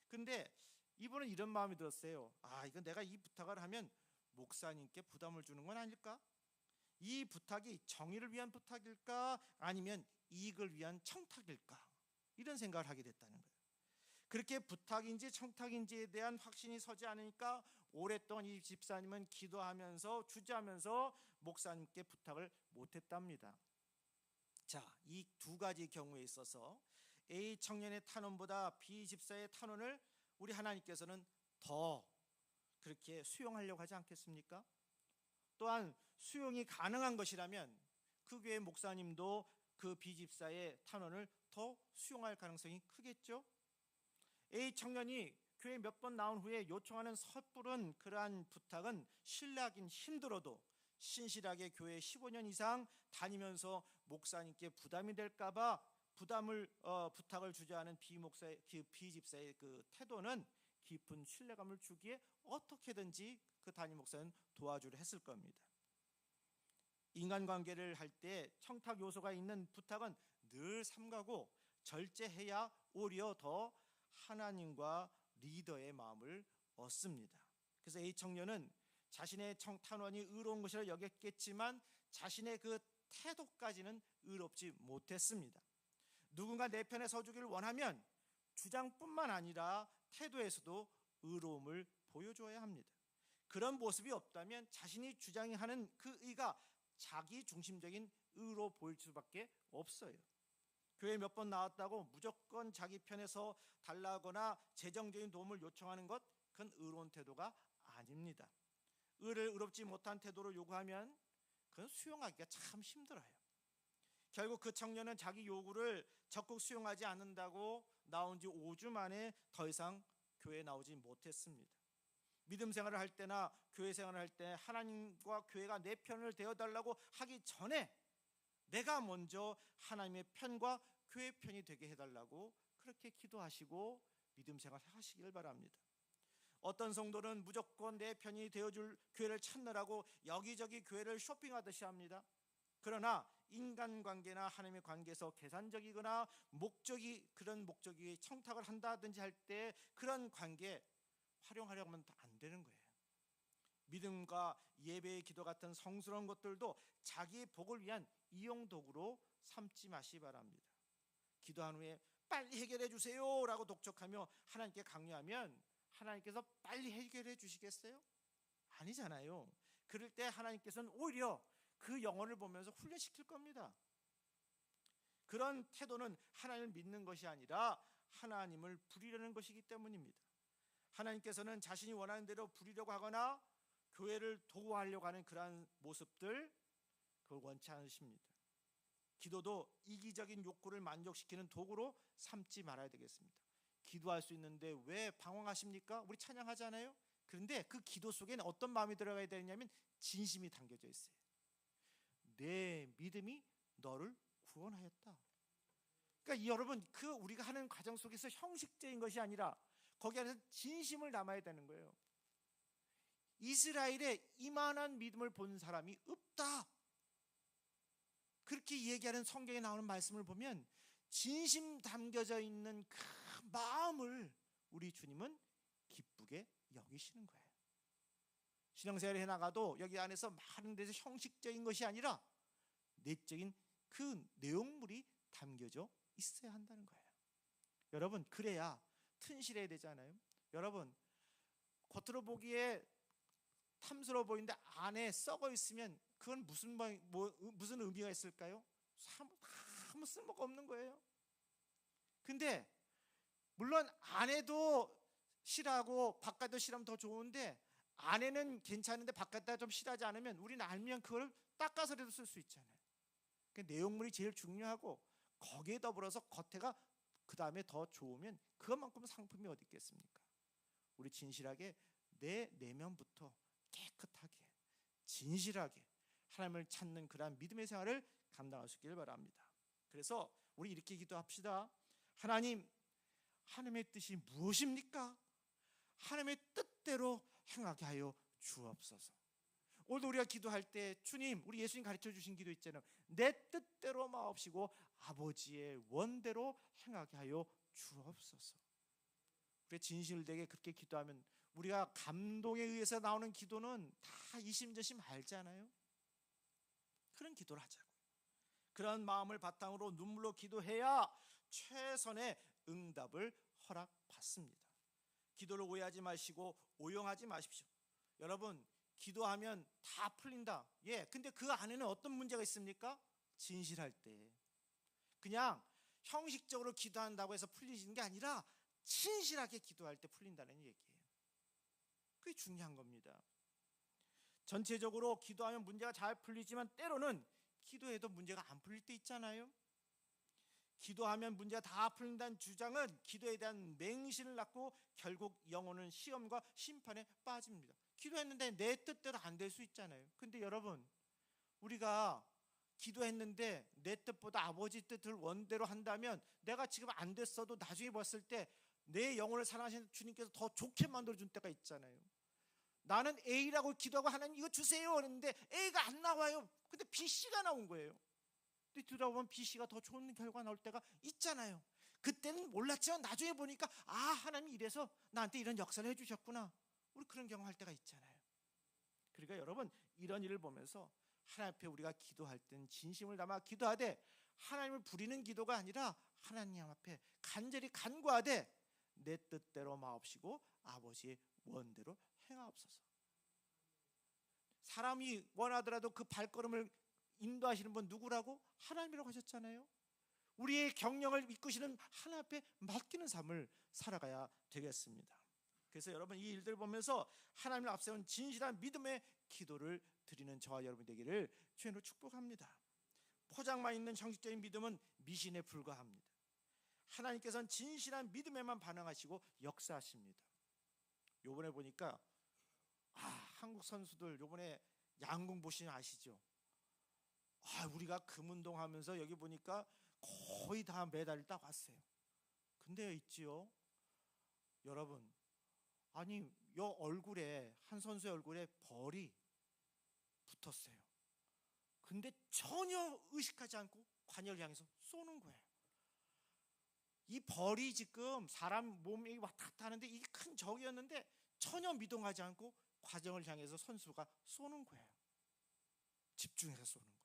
근데 이분은 이런 마음이 들었어요. 이건 내가 이 부탁을 하면 목사님께 부담을 주는 건 아닐까? 이 부탁이 정의를 위한 부탁일까 아니면 이익을 위한 청탁일까? 이런 생각을 하게 됐다는 거예요. 그렇게 부탁인지 청탁인지에 대한 확신이 서지 않으니까 오랫동안 이 집사님은 기도하면서 주저하면서 목사님께 부탁을 못했답니다. 자, 이 두 가지 경우에 있어서 A 청년의 탄원보다 B 집사의 탄원을 우리 하나님께서는 더 그렇게 수용하려고 하지 않겠습니까? 또한 수용이 가능한 것이라면 그 교회 목사님도 그 B 집사의 탄원을 더 수용할 가능성이 크겠죠? A 청년이 교회 몇 번 나온 후에 요청하는 섣부른 그러한 부탁은 신뢰하긴 힘들어도 신실하게 교회 15년 이상 다니면서 목사님께 부담이 될까봐 부탁을 주저하는 B 집사의 그 태도는 깊은 신뢰감을 주기에 어떻게든지 그 담임 목사는 도와주려 했을 겁니다. 인간관계를 할 때 청탁 요소가 있는 부탁은 늘 삼가고 절제해야 오히려 더 하나님과 리더의 마음을 얻습니다. 그래서 이 청년은 자신의 탄원이 의로운 것이라 여겼겠지만 자신의 그 태도까지는 의롭지 못했습니다. 누군가 내 편에 서주기를 원하면 주장뿐만 아니라 태도에서도 의로움을 보여줘야 합니다. 그런 모습이 없다면 자신이 주장하는 그 의가 자기 중심적인 의로 보일 수밖에 없어요. 교회 몇 번 나왔다고 무조건 자기 편에서 달라거나 재정적인 도움을 요청하는 것, 그건 의로운 태도가 아닙니다. 의를 의롭지 못한 태도로 요구하면 그건 수용하기가 참 힘들어요. 결국 그 청년은 자기 요구를 적극 수용하지 않는다고 나온 지 5주 만에 더 이상 교회에 나오지 못했습니다. 믿음 생활을 할 때나 교회 생활을 할 때 하나님과 교회가 내 편을 되어달라고 하기 전에 내가 먼저 하나님의 편과 교회 편이 되게 해달라고 그렇게 기도하시고 믿음 생활 하시길 바랍니다. 어떤 성도는 무조건 내 편이 되어줄 교회를 찾느라고 여기저기 교회를 쇼핑하듯이 합니다. 그러나 인간관계나 하나님의 관계에서 계산적이거나 그런 목적이 청탁을 한다든지 할 때 그런 관계 활용하려고 하면 안 되는 거예요. 믿음과 예배의 기도 같은 성스러운 것들도 자기의 복을 위한 이용 도구로 삼지 마시기 바랍니다. 기도한 후에 빨리 해결해 주세요 라고 독촉하며 하나님께 강요하면 하나님께서 빨리 해결해 주시겠어요? 아니잖아요. 그럴 때 하나님께서는 오히려 그 영혼을 보면서 훈련시킬 겁니다. 그런 태도는 하나님을 믿는 것이 아니라 하나님을 부리려는 것이기 때문입니다. 하나님께서는 자신이 원하는 대로 부리려고 하거나 교회를 도구하려고 하는 그러한 모습들, 그걸 원치 않으십니다. 기도도 이기적인 욕구를 만족시키는 도구로 삼지 말아야 되겠습니다. 기도할 수 있는데 왜 방황하십니까? 우리 찬양하잖아요. 그런데 그 기도 속에는 어떤 마음이 들어가야 되냐면 진심이 담겨져 있어요. 내 믿음이 너를 구원하였다. 그러니까 여러분, 우리가 하는 과정 속에서 형식적인 것이 아니라 거기 안에서 진심을 담아야 되는 거예요. 이스라엘에 이만한 믿음을 본 사람이 없다. 그렇게 얘기하는 성경에 나오는 말씀을 보면 진심 담겨져 있는 그 마음을 우리 주님은 기쁘게 여기시는 거예요. 신앙생활을 해나가도 여기 안에서 많은 데서 형식적인 것이 아니라 내적인 그 내용물이 담겨져 있어야 한다는 거예요. 여러분, 그래야 튼실해야 되잖아요. 여러분, 겉으로 보기에 탐스러워 보이는데 안에 썩어 있으면 그건 무슨 의미가 있을까요? 아무 쓸모가 없는 거예요. 근데 물론 안에도 실하고 바깥도 실하면 더 좋은데 안에는 괜찮은데 바깥다 좀 실하지 않으면 우리는 알면 그걸 닦아서라도 쓸 수 있잖아요. 그 내용물이 제일 중요하고 거기에 더불어서 겉에가 그 다음에 더 좋으면 그것만큼 상품이 어디 있겠습니까? 우리 진실하게 내 내면부터 깨끗하게 진실하게 하나님을 찾는 그러한 믿음의 생활을 감당할 수 있기를 바랍니다. 그래서 우리 이렇게 기도합시다. 하나님, 하나님의 뜻이 무엇입니까? 하나님의 뜻대로 행하게 하여 주옵소서. 오늘도 우리가 기도할 때 주님, 우리 예수님 가르쳐 주신 기도 있잖아요. 내 뜻대로 마옵시고 아버지의 원대로 행하게 하여 주옵소서. 우리 진실되게 그렇게 기도하면 우리가 감동에 의해서 나오는 기도는 다 이심저심 알잖아요. 그런 기도를 하자고. 그런 마음을 바탕으로 눈물로 기도해야 최선의 응답을 허락받습니다. 기도를 오해하지 마시고 오용하지 마십시오. 여러분, 기도하면 다 풀린다. 근데 그 안에는 어떤 문제가 있습니까? 진실할 때 그냥 형식적으로 기도한다고 해서 풀리는 게 아니라 진실하게 기도할 때 풀린다는 얘기예요. 그게 중요한 겁니다. 전체적으로 기도하면 문제가 잘 풀리지만 때로는 기도해도 문제가 안 풀릴 때 있잖아요. 기도하면 문제가 다 풀린다는 주장은 기도에 대한 맹신을 낳고 결국 영혼은 시험과 심판에 빠집니다. 기도했는데 내 뜻대로 안 될 수 있잖아요. 근데 여러분, 우리가 기도했는데 내 뜻보다 아버지 뜻을 원대로 한다면 내가 지금 안 됐어도 나중에 봤을 때 내 영혼을 사랑하시는 주님께서 더 좋게 만들어준 때가 있잖아요. 나는 A라고 기도하고 하나님 이거 주세요 그랬는데 A가 안 나와요. 근데 B, C가 나온 거예요. 근데 들어보면 B, C가 더 좋은 결과 나올 때가 있잖아요. 그때는 몰랐지만 나중에 보니까 하나님이 이래서 나한테 이런 역사를 해주셨구나. 우리 그런 경험할 때가 있잖아요. 그러니까 여러분, 이런 일을 보면서 하나님 앞에 우리가 기도할 때는 진심을 담아 기도하되 하나님을 부리는 기도가 아니라 하나님 앞에 간절히 간구하되 내 뜻대로 마옵시고 아버지의 원대로 행하옵소서. 사람이 원하더라도 그 발걸음을 인도하시는 분 누구라고? 하나님이라고 하셨잖아요. 우리의 경영을 이끄시는 하나님 앞에 맡기는 삶을 살아가야 되겠습니다. 그래서 여러분, 이 일들 보면서 하나님을 앞세운 진실한 믿음의 기도를 드리는 저와 여러분 되기를 주님으로 축복합니다. 포장만 있는 형식적인 믿음은 미신에 불과합니다. 하나님께서는 진실한 믿음에만 반응하시고 역사하십니다. 요번에 보니까 한국 선수들 요번에 양궁 보시면 아시죠? 우리가 금운동 하면서 여기 보니까 거의 다 메달을 따고 왔어요. 근데 있지요, 여러분, 아니 요 얼굴에, 한 선수의 얼굴에 벌이 붙었어요. 근데 전혀 의식하지 않고 관역을 향해서 쏘는 거예요. 이 벌이 지금 사람 몸에 왔다 갔다 하는데 이게 큰 적이었는데 전혀 미동하지 않고 관역을 향해서 선수가 쏘는 거예요. 집중해서 쏘는 거예요.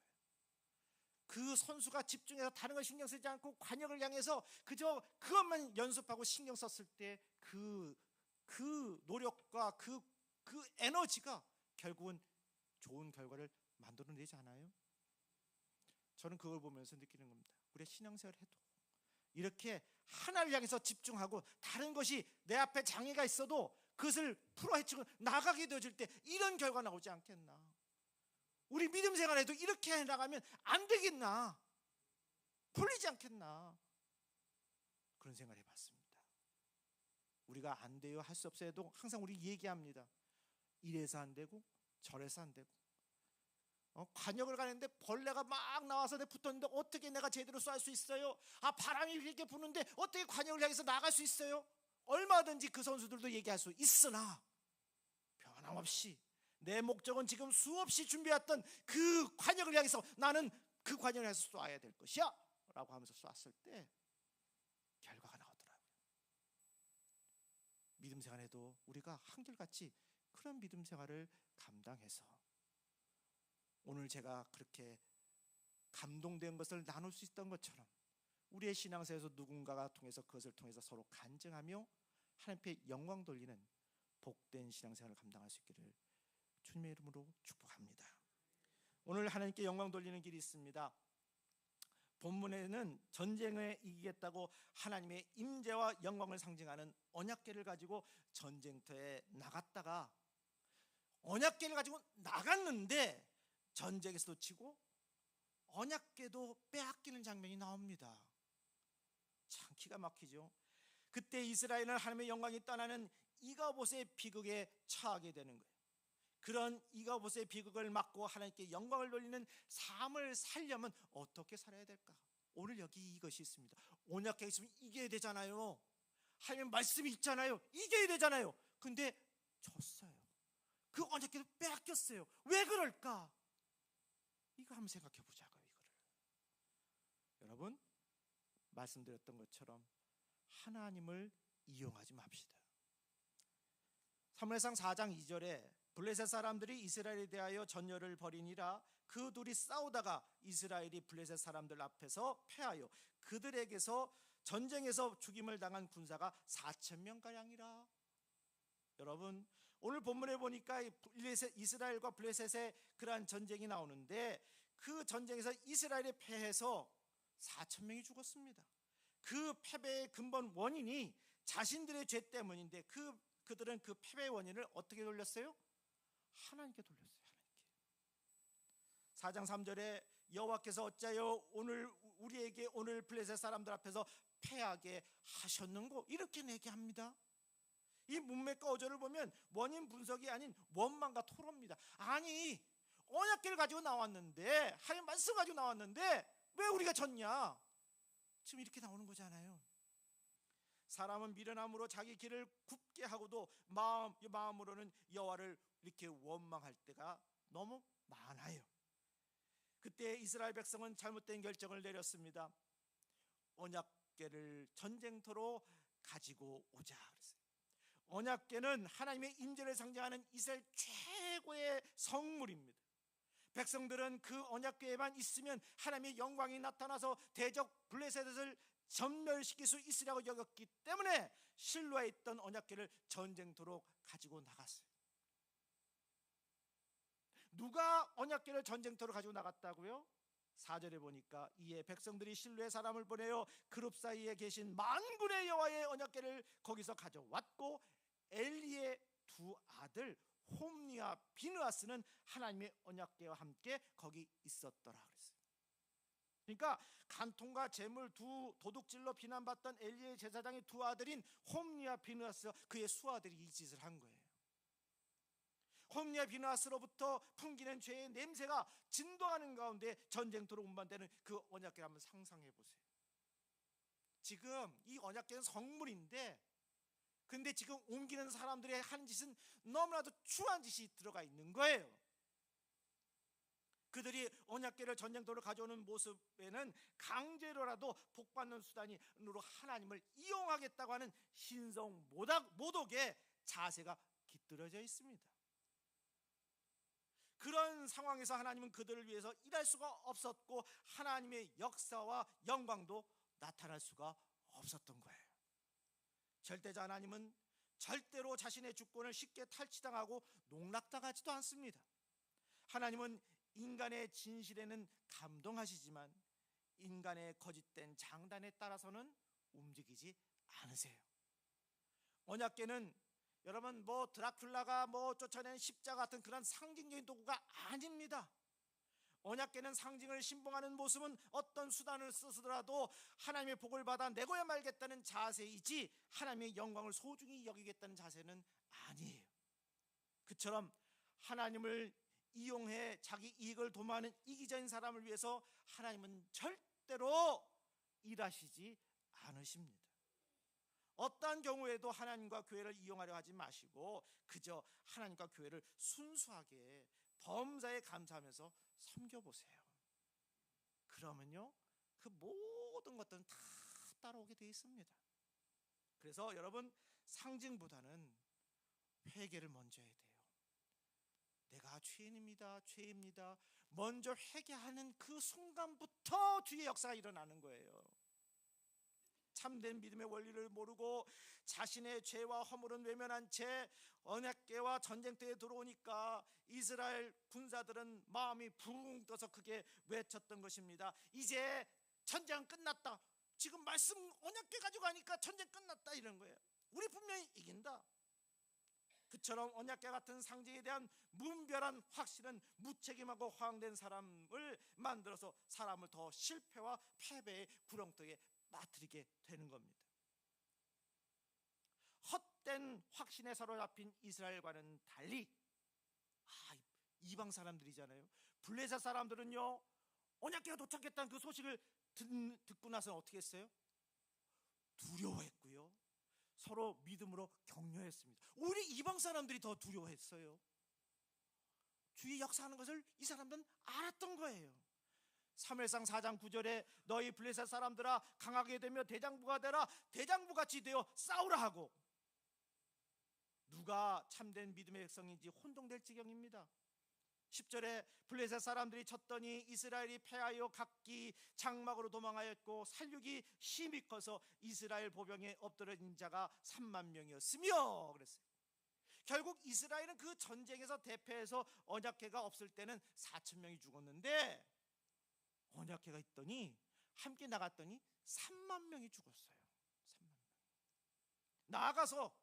그 선수가 집중해서 다른 걸 신경 쓰지 않고 관역을 향해서 그저 그것만 연습하고 신경 썼을 때 그 노력과 그 에너지가 결국은 좋은 결과를 만들어내지 않아요? 저는 그걸 보면서 느끼는 겁니다. 우리 신앙생활 해도 이렇게 하나를 향해서 집중하고 다른 것이 내 앞에 장애가 있어도 그것을 풀어헤치고 나가게 되어질 때 이런 결과 나오지 않겠나? 우리 믿음 생활에도 이렇게 해나가면 안 되겠나? 풀리지 않겠나? 그런 생각을 해봤습니다. 우리가 안 돼요, 할 수 없어요 해도 항상 우리 얘기합니다. 이래서 안 되고 저래서 안 되고, 관역을 가는데 벌레가 막 나와서 내 붙었는데 어떻게 내가 제대로 쏠 수 있어요? 바람이 이렇게 부는데 어떻게 관역을 향해서 나갈 수 있어요? 얼마든지 그 선수들도 얘기할 수 있으나 변함없이 내 목적은 지금 수없이 준비했던 그 관역을 향해서 나는 그 관역을 향해서 쏴야 될 것이야 라고 하면서 쐈을 때 결과가 나오더라고요. 믿음 생활에도 우리가 한결같이 그런 믿음 생활을 감당해서 오늘 제가 그렇게 감동된 것을 나눌 수 있던 것처럼 우리의 신앙생활에서 누군가가 통해서 그것을 통해서 서로 간증하며 하나님께 영광 돌리는 복된 신앙생활을 감당할 수 있기를 주님의 이름으로 축복합니다. 오늘 하나님께 영광 돌리는 길이 있습니다. 본문에는 전쟁에 이기겠다고 하나님의 임재와 영광을 상징하는 언약궤를 가지고 전쟁터에 나갔다가 언약궤를 가지고 나갔는데 전쟁에서도 지고 언약궤도 빼앗기는 장면이 나옵니다. 참 기가 막히죠. 그때 이스라엘은 하나님의 영광이 떠나는 이가봇의 비극에 처하게 되는 거예요. 그런 이가봇의 비극을 막고 하나님께 영광을 돌리는 삶을 살려면 어떻게 살아야 될까? 오늘 여기 이것이 있습니다. 언약궤가 있으면 이겨야 되잖아요. 하나님의 말씀이 있잖아요. 이겨야 되잖아요. 근데 졌어요. 그 언약궤도 빼앗겼어요. 왜 그럴까? 이거 한번 생각해 보자고요. 여러분, 말씀드렸던 것처럼 하나님을 이용하지 맙시다. 사무엘상 4장 2절에 블레셋 사람들이 이스라엘에 대하여 전열을 벌이니라 그 둘이 싸우다가 이스라엘이 블레셋 사람들 앞에서 패하여 그들에게서 전쟁에서 죽임을 당한 군사가 4,000명가량이라. 여러분, 오늘 본문에 보니까 이스라엘과 블레셋의 그러한 전쟁이 나오는데 그 전쟁에서 이스라엘이 패해서 4,000명이 죽었습니다. 그 패배의 근본 원인이 자신들의 죄 때문인데 그들은 그 패배의 원인을 어떻게 돌렸어요? 하나님께 돌렸어요. 하나님께. 4장 3절에 여호와께서 어찌하여 우리에게 오늘 블레셋 사람들 앞에서 패하게 하셨는고 이렇게 얘기합니다. 이 문맥과 어조를 보면 원인 분석이 아닌 원망과 토로입니다. 아니 언약궤를 가지고 나왔는데 하나님 말씀 가지고 나왔는데 왜 우리가 졌냐? 지금 이렇게 나오는 거잖아요. 사람은 미련함으로 자기 길을 굽게 하고도 마음으로는 여호와를 이렇게 원망할 때가 너무 많아요. 그때 이스라엘 백성은 잘못된 결정을 내렸습니다. 언약궤를 전쟁터로 가지고 오자 그랬어요. 언약궤는 하나님의 임재를 상징하는 이스라엘 최고의 성물입니다. 백성들은 그 언약궤에만 있으면 하나님의 영광이 나타나서 대적 블레셋을 전멸시킬 수 있으라고 여겼기 때문에 실로에 있던 언약궤를 전쟁터로 가지고 나갔어요. 누가 언약궤를 전쟁터로 가지고 나갔다고요? 4절에 보니까 이에 백성들이 실로에 사람을 보내어 그룹 사이에 계신 만군의 여호와의 언약궤를 거기서 가져왔고 엘리의 두 아들 홈니와 비느하스는 하나님의 언약궤와 함께 거기 있었더라 그랬어요. 그러니까 간통과 재물 두 도둑질로 비난받던 엘리의 제사장의 두 아들인 홈니와 비느하스 그의 수아들이 이 짓을 한 거예요. 홈리아 비나스로부터 풍기는 죄의 냄새가 진동하는 가운데 전쟁터로 운반되는 그 언약궤를 한번 상상해 보세요. 지금 이 언약궤는 성물인데, 근데 지금 옮기는 사람들의 하는 짓은 너무나도 추한 짓이 들어가 있는 거예요. 그들이 언약궤를 전쟁터로 가져오는 모습에는 강제로라도 복받는 수단으로 하나님을 이용하겠다고 하는 신성 모독의 자세가 깃들어져 있습니다. 그런 상황에서 하나님은 그들을 위해서 일할 수가 없었고 하나님의 역사와 영광도 나타날 수가 없었던 거예요. 절대자 하나님은 절대로 자신의 주권을 쉽게 탈취당하고 농락당하지도 않습니다. 하나님은 인간의 진실에는 감동하시지만 인간의 거짓된 장단에 따라서는 움직이지 않으세요. 언약궤는 여러분 드라큘라가 쫓아낸 십자가 같은 그런 상징적인 도구가 아닙니다. 언약궤는 상징을 신봉하는 모습은 어떤 수단을 쓰더라도 하나님의 복을 받아 내고야 말겠다는 자세이지 하나님의 영광을 소중히 여기겠다는 자세는 아니에요. 그처럼 하나님을 이용해 자기 이익을 도모하는 이기적인 사람을 위해서 하나님은 절대로 일하시지 않으십니다. 어떠한 경우에도 하나님과 교회를 이용하려 하지 마시고 그저 하나님과 교회를 순수하게 범사에 감사하면서 섬겨보세요. 그러면요 그 모든 것들은 다 따라오게 되어 있습니다. 그래서 여러분, 상징보다는 회개를 먼저 해야 돼요. 내가 죄입니다. 먼저 회개하는 그 순간부터 주의 역사가 일어나는 거예요. 참된 믿음의 원리를 모르고 자신의 죄와 허물은 외면한 채 언약궤와 전쟁터에 들어오니까 이스라엘 군사들은 마음이 붕 떠서 크게 외쳤던 것입니다. 이제 전쟁 끝났다. 지금 말씀 언약궤 가지고 가니까 전쟁 끝났다 이런 거예요. 우리 분명히 이긴다. 그처럼 언약궤 같은 상징에 대한 문별한 확신은 무책임하고 허황된 사람을 만들어서 사람을 더 실패와 패배의 구렁텅이에 빠뜨리게 되는 겁니다. 헛된 확신에 사로잡힌 이스라엘과는 달리 이방 사람들이잖아요. 블레셋 사람들은요 언약궤가 도착했다는 그 소식을 듣고 나서 어떻게 했어요? 두려워했고요, 서로 믿음으로 격려했습니다. 오히려 이방 사람들이 더 두려워했어요. 주의 역사하는 것을 이 사람들은 알았던 거예요. 사무엘상 4장 9절에 너희 블레셋 사람들아 강하게 되며 대장부가 되라. 대장부같이 되어 싸우라 하고, 누가 참된 믿음의 백성인지 혼동될 지경입니다. 10절에 블레셋 사람들이 쳤더니 이스라엘이 패하여 각기 장막으로 도망하였고 살육이 심히 커서 이스라엘 보병에 엎드러진 자가 3만 명이었으며 그랬어요. 결국 이스라엘은 그 전쟁에서 대패해서 언약궤가 없을 때는 4천 명이 죽었는데 언약궤가 있더니 함께 나갔더니 3만 명이 죽었어요. 3만 명. 나아가서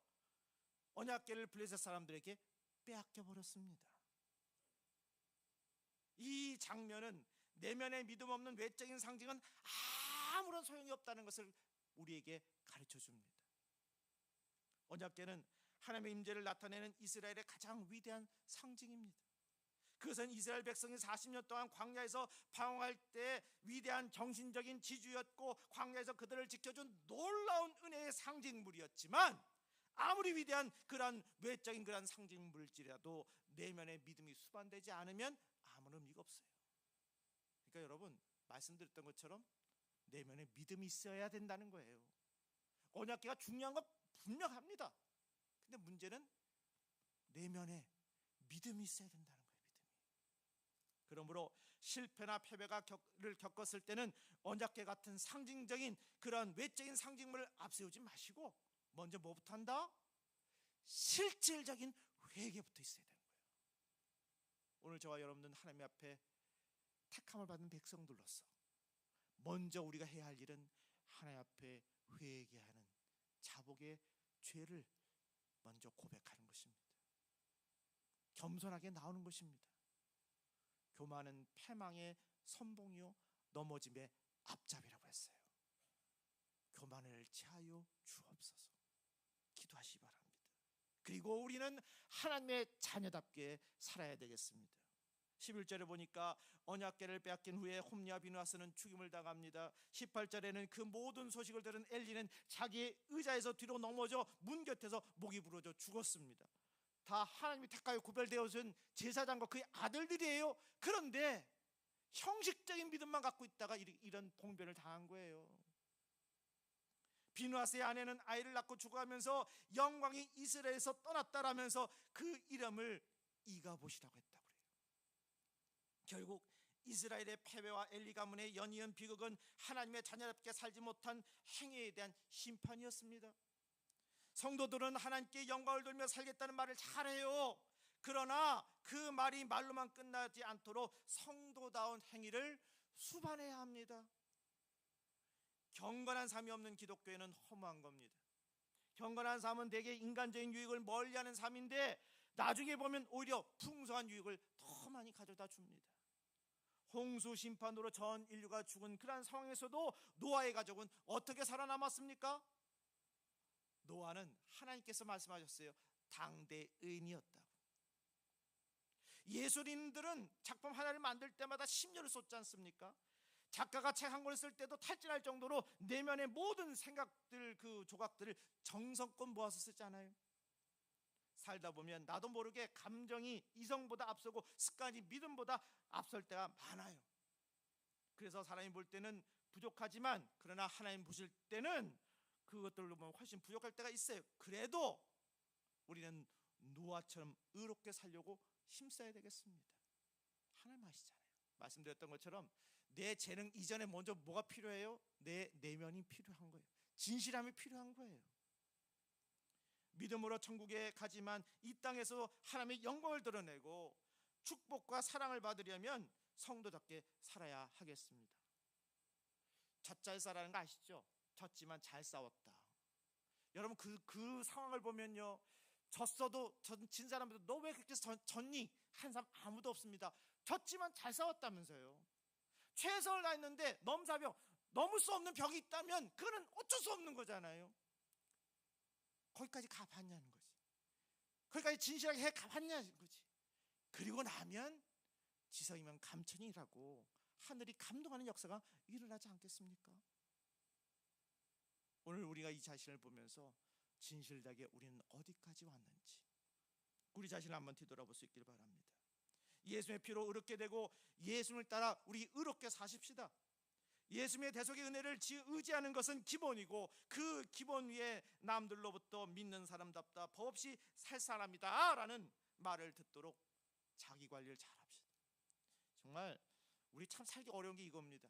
언약궤를 블레셋 사람들에게 빼앗겨 버렸습니다. 이 장면은 내면의 믿음 없는 외적인 상징은 아무런 소용이 없다는 것을 우리에게 가르쳐 줍니다. 언약궤는 하나님의 임재를 나타내는 이스라엘의 가장 위대한 상징입니다. 그것은 이스라엘 백성이 40년 동안 광야에서 방황할 때 위대한 정신적인 지주였고 광야에서 그들을 지켜준 놀라운 은혜의 상징물이었지만, 아무리 위대한 그런 외적인 그런 상징물질이라도 내면의 믿음이 수반되지 않으면 아무런 의미가 없어요. 그러니까 여러분, 말씀드렸던 것처럼 내면에 믿음이 있어야 된다는 거예요. 언약궤가 중요한 건 분명합니다. 근데 문제는 내면에 믿음이 있어야 된다는 거예요. 믿음이. 그러므로 실패나 패배를 겪었을 때는 언약궤 같은 상징적인 그런 외적인 상징물을 앞세우지 마시고 먼저 뭐부터 한다? 실질적인 회개부터 있어야 되는 거예요. 오늘 저와 여러분들은 하나님 앞에 택함을 받은 백성들로서 먼저 우리가 해야 할 일은 하나님 앞에 회개하는 자복의 죄를 먼저 고백하는 것입니다. 겸손하게 나오는 것입니다. 교만은 패망의 선봉이요 넘어짐의 앞잡이라고 했어요. 교만을 제하여 주옵소서. 기도하시기 바랍니다. 그리고 우리는 하나님의 자녀답게 살아야 되겠습니다. 11절에 보니까 언약궤를 빼앗긴 후에 홈리와 비누아스는 죽임을 당합니다. 18절에는 그 모든 소식을 들은 엘리는 자기의 의자에서 뒤로 넘어져 문 곁에서 목이 부러져 죽었습니다. 다 하나님이 택하여 구별되어진 제사장과 그의 아들들이에요. 그런데 형식적인 믿음만 갖고 있다가 이런 봉변을 당한 거예요. 비누아스의 아내는 아이를 낳고 죽어가면서 영광이 이스라엘에서 떠났다라면서 그 이름을 이가봇이라고 했다고 그래요. 결국 이스라엘의 패배와 엘리 가문의 연이은 비극은 하나님의 자녀답게 살지 못한 행위에 대한 심판이었습니다. 성도들은 하나님께 영광을 돌며 살겠다는 말을 잘해요. 그러나 그 말이 말로만 끝나지 않도록 성도다운 행위를 수반해야 합니다. 경건한 삶이 없는 기독교에는 허무한 겁니다. 경건한 삶은 대개 인간적인 유익을 멀리하는 삶인데 나중에 보면 오히려 풍성한 유익을 더 많이 가져다 줍니다. 홍수 심판으로 전 인류가 죽은 그러한 상황에서도 노아의 가족은 어떻게 살아남았습니까? 노아는 하나님께서 말씀하셨어요. 당대 의인이었다고. 예술인들은 작품 하나를 만들 때마다 10년을 쏟지 않습니까? 작가가 책 한 권을 쓸 때도 탈진할 정도로 내면의 모든 생각들, 그 조각들을 정성껏 모아서 쓰잖아요. 살다 보면 나도 모르게 감정이 이성보다 앞서고 습관이 믿음보다 앞설 때가 많아요. 그래서 사람이 볼 때는 부족하지만 그러나 하나님 보실 때는 그것들로 보면 훨씬 부족할 때가 있어요. 그래도 우리는 노아처럼 의롭게 살려고 힘써야 되겠습니다. 하나님 아시잖아요. 말씀드렸던 것처럼 내 재능 이전에 먼저 뭐가 필요해요? 내 내면이 필요한 거예요. 진실함이 필요한 거예요. 믿음으로 천국에 가지만 이 땅에서 하나님의 영광을 드러내고 축복과 사랑을 받으려면 성도답게 살아야 하겠습니다. 젖잘 싸라는 거 아시죠? 졌지만 잘 싸웠다. 여러분 그 상황을 보면요, 졌어도 진 사람들도 너 왜 그렇게 졌니? 한 사람 아무도 없습니다. 졌지만 잘 싸웠다면서요. 최선을 다했는데 넘사벽, 넘을 수 없는 벽이 있다면 그거는 어쩔 수 없는 거잖아요. 거기까지 가봤냐는 거지. 거기까지 진실하게 해 가봤냐는 거지. 그리고 나면 지성이면 감천이라고 하늘이 감동하는 역사가 일어나지 않겠습니까? 오늘 우리가 이 자신을 보면서 진실되게 우리는 어디까지 왔는지 우리 자신을 한번 뒤돌아볼 수 있길 바랍니다. 예수님의 피로 의롭게 되고 예수님을 따라 우리 의롭게 사십시다. 예수님의 대속의 은혜를 의지하는 것은 기본이고 그 기본 위에 남들로부터 믿는 사람답다 법 없이 살 사람이다 라는 말을 듣도록 자기 관리를 잘합시다. 정말 우리 참 살기 어려운 게 이겁니다.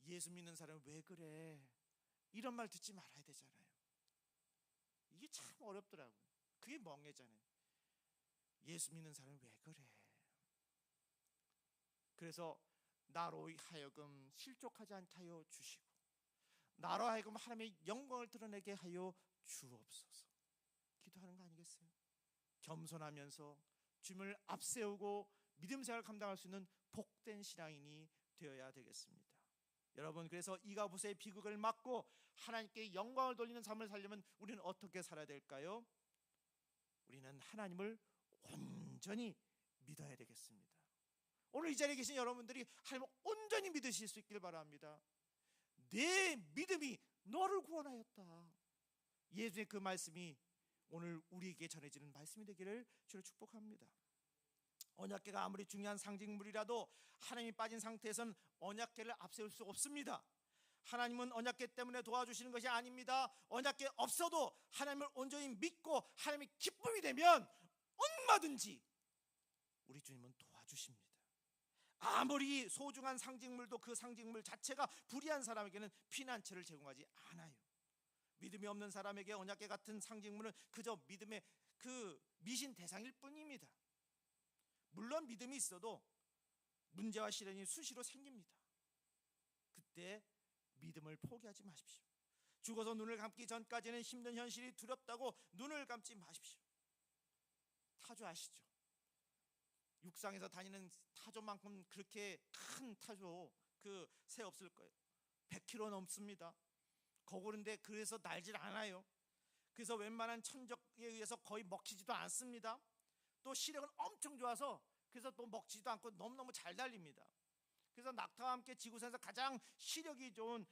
예수 믿는 사람은 왜 그래? 이런 말 듣지 말아야 되잖아요. 이게 참 어렵더라고요. 그게 멍해잖아요. 예수 믿는 사람은 왜 그래? 그래서 나로 하여금 실족하지 않게 하여 주시고 나로 하여금 하나님의 영광을 드러내게 하여 주옵소서. 기도하는 거 아니겠어요? 겸손하면서 주님을 앞세우고 믿음 생활을 감당할 수 있는 복된 신앙인이 되어야 되겠습니다. 여러분, 그래서 이가봇의 비극을 막고 하나님께 영광을 돌리는 삶을 살려면 우리는 어떻게 살아야 될까요? 우리는 하나님을 온전히 믿어야 되겠습니다. 오늘 이 자리에 계신 여러분들이 하나님을 온전히 믿으실 수 있길 바랍니다. 내 믿음이 너를 구원하였다. 예수의 그 말씀이 오늘 우리에게 전해지는 말씀이 되기를 주로 축복합니다. 언약궤가 아무리 중요한 상징물이라도 하나님이 빠진 상태에서는 언약궤를 앞세울 수 없습니다. 하나님은 언약궤 때문에 도와주시는 것이 아닙니다. 언약궤 없어도 하나님을 온전히 믿고 하나님이 기쁨이 되면 얼마든지 우리 주님은 도와주십니다. 아무리 소중한 상징물도 그 상징물 자체가 불의한 사람에게는 피난처를 제공하지 않아요. 믿음이 없는 사람에게 언약궤 같은 상징물은 그저 믿음의 그 미신 대상일 뿐입니다. 물론 믿음이 있어도 문제와 시련이 수시로 생깁니다. 그때 믿음을 포기하지 마십시오. 죽어서 눈을 감기 전까지는 힘든 현실이 두렵다고 눈을 감지 마십시오. 타조 아시죠? 육상에서 다니는 타조만큼 그렇게 큰 타조 그 새 없을 거예요. 100kg 넘습니다. 거구른데 그래서 날질 않아요. 그래서 웬만한 천적에 의해서 거의 먹히지도 않습니다. 또 시력은 엄청 좋아서 그래서 또 먹지도 않고 너무너무 잘 달립니다. 그래서 낙타와 함께 지구상에서 가장 시력이 좋은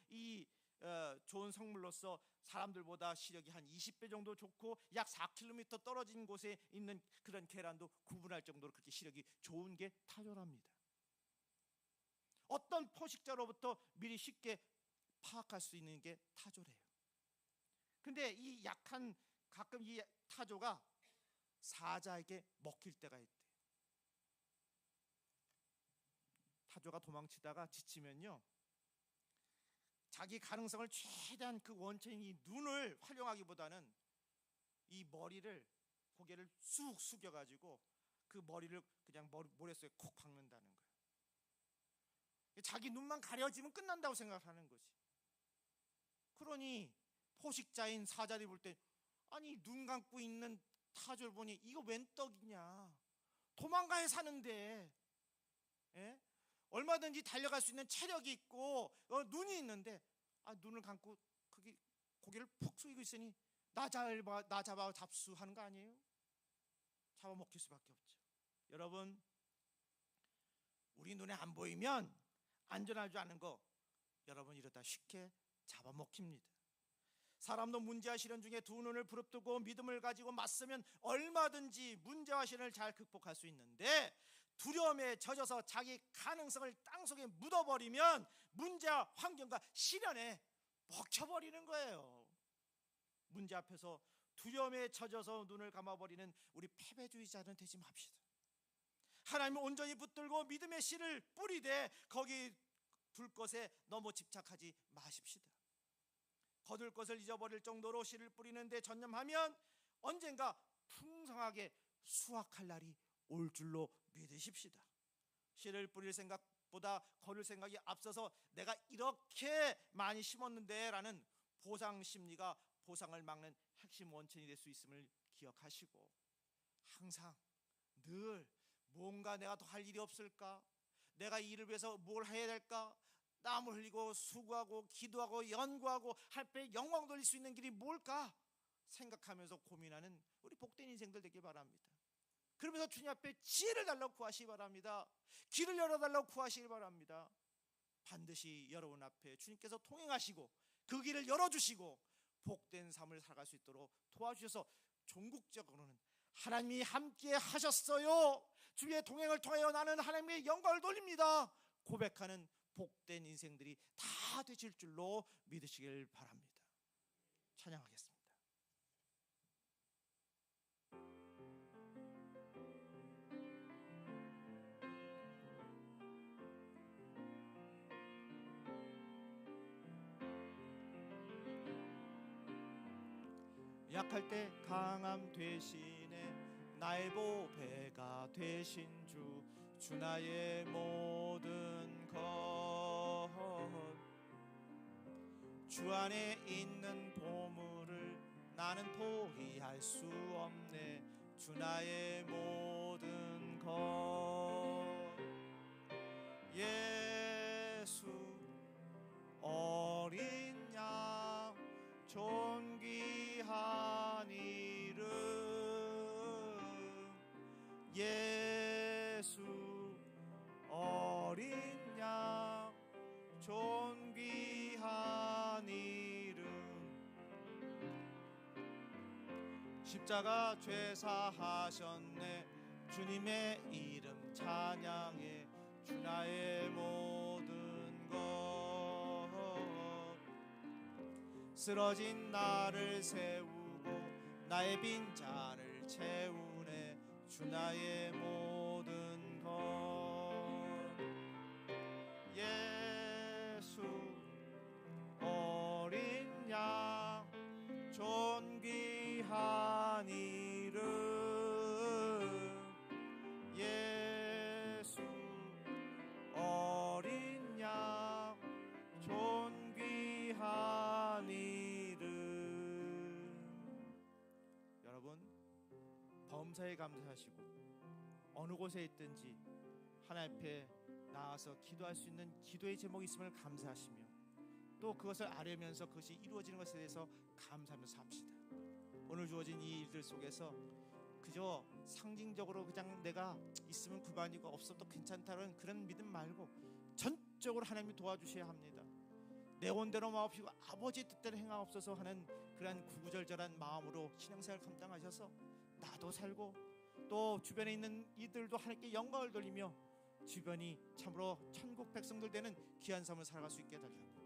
좋은 성물로서 사람들보다 시력이 한 20배 정도 좋고 약 4km 떨어진 곳에 있는 그런 계란도 구분할 정도로 그렇게 시력이 좋은 게 타조랍니다. 어떤 포식자로부터 미리 쉽게 파악할 수 있는 게 타조래요. 근데 이 약한 가끔 이 타조가 사자에게 먹힐 때가 있대요. 타조가 도망치다가 지치면요, 자기 가능성을 최대한 그 원천인 눈을 활용하기보다는 이 머리를, 고개를 쑥 숙여가지고 그 머리를 그냥 모래 속에 콕 박는다는 거예요. 자기 눈만 가려지면 끝난다고 생각하는 거지. 그러니 포식자인 사자들이 볼 때, 아니 눈 감고 있는 타조를 보니 이거 웬 떡이냐, 도망가야 사는데, 예? 얼마든지 달려갈 수 있는 체력이 있고 눈이 있는데 눈을 감고 거기 고개를 푹 숙이고 있으니 나 잡아 잡수하는 거 아니에요? 잡아먹힐 수밖에 없죠. 여러분, 우리 눈에 안 보이면 안전할 줄 아는 거, 여러분 이러다 쉽게 잡아먹힙니다. 사람도 문제와 시련 중에 두 눈을 부릅뜨고 믿음을 가지고 맞서면 얼마든지 문제와 시련을 잘 극복할 수 있는데, 두려움에 젖어서 자기 가능성을 땅속에 묻어버리면 문제와 환경과 시련에 먹혀버리는 거예요. 문제 앞에서 두려움에 젖어서 눈을 감아버리는 우리 패배주의자는 되지 맙시다. 하나님을 온전히 붙들고 믿음의 씨를 뿌리되 거기 둘 것에 너무 집착하지 마십시다. 거둘 것을 잊어버릴 정도로 씨를 뿌리는데 전념하면 언젠가 풍성하게 수확할 날이 올 줄로 믿으십시다. 씨를 뿌릴 생각보다 거둘 생각이 앞서서 내가 이렇게 많이 심었는데 라는 보상 심리가 보상을 막는 핵심 원천이 될 수 있음을 기억하시고, 항상 늘 뭔가 내가 더 할 일이 없을까, 내가 이를 위해서 뭘 해야 될까, 땀을 흘리고 수고하고 기도하고 연구하고 하나님께 영광 돌릴 수 있는 길이 뭘까 생각하면서 고민하는 우리 복된 인생들 되길 바랍니다. 그러면서 주님 앞에 지혜를 달라고 구하시기 바랍니다. 길을 열어달라고 구하시기 바랍니다. 반드시 여러분 앞에 주님께서 통행하시고 그 길을 열어주시고 복된 삶을 살아갈 수 있도록 도와주셔서 종국적으로는 하나님이 함께 하셨어요, 주의 동행을 통하여 나는 하나님의 영광을 돌립니다 고백하는 복된 인생들이 다 되실 줄로 믿으시길 바랍니다. 찬양하겠습니다. 약할 때 강함 되시네 나의 보배가 되신 주 나의 모든 것 주 안에 있는 보물을 나는 포기할 수 없네 주 나의 모든 것 예수 어린 양 존귀한 이름 예수 어린 양 존귀한 이름 십자가 죄사하셨네 주님의 이름 찬양해 주 나의 모든 것 쓰러진 나를 세우고 나의 빈잔을 채우네 주 나의 모든 것 예수 어린 양 존귀한 이름 예수 어린 양 존귀한 이름 여러분 범사에 감사하시고 어느 곳에 있든지 하나님 앞에 나와서 기도할 수 있는 기도의 제목이 있음을 감사하시며 또 그것을 아뢰면서 그것이 이루어지는 것에 대해서 감사하면서 삽시다. 오늘 주어진 이 일들 속에서 그저 상징적으로 그냥 내가 있으면 그만이고 없어도 괜찮다는 그런 믿음 말고 전적으로 하나님이 도와주셔야 합니다. 내 온대로 마옵시고 아버지 뜻대로 행하옵소서 하는 그런 구구절절한 마음으로 신앙생활 감당하셔서 나도 살고 또 주변에 있는 이들도 하나님께 영광을 돌리며 주변이 참으로 천국 백성들 되는 귀한 삶을 살아갈 수 있게 해달라고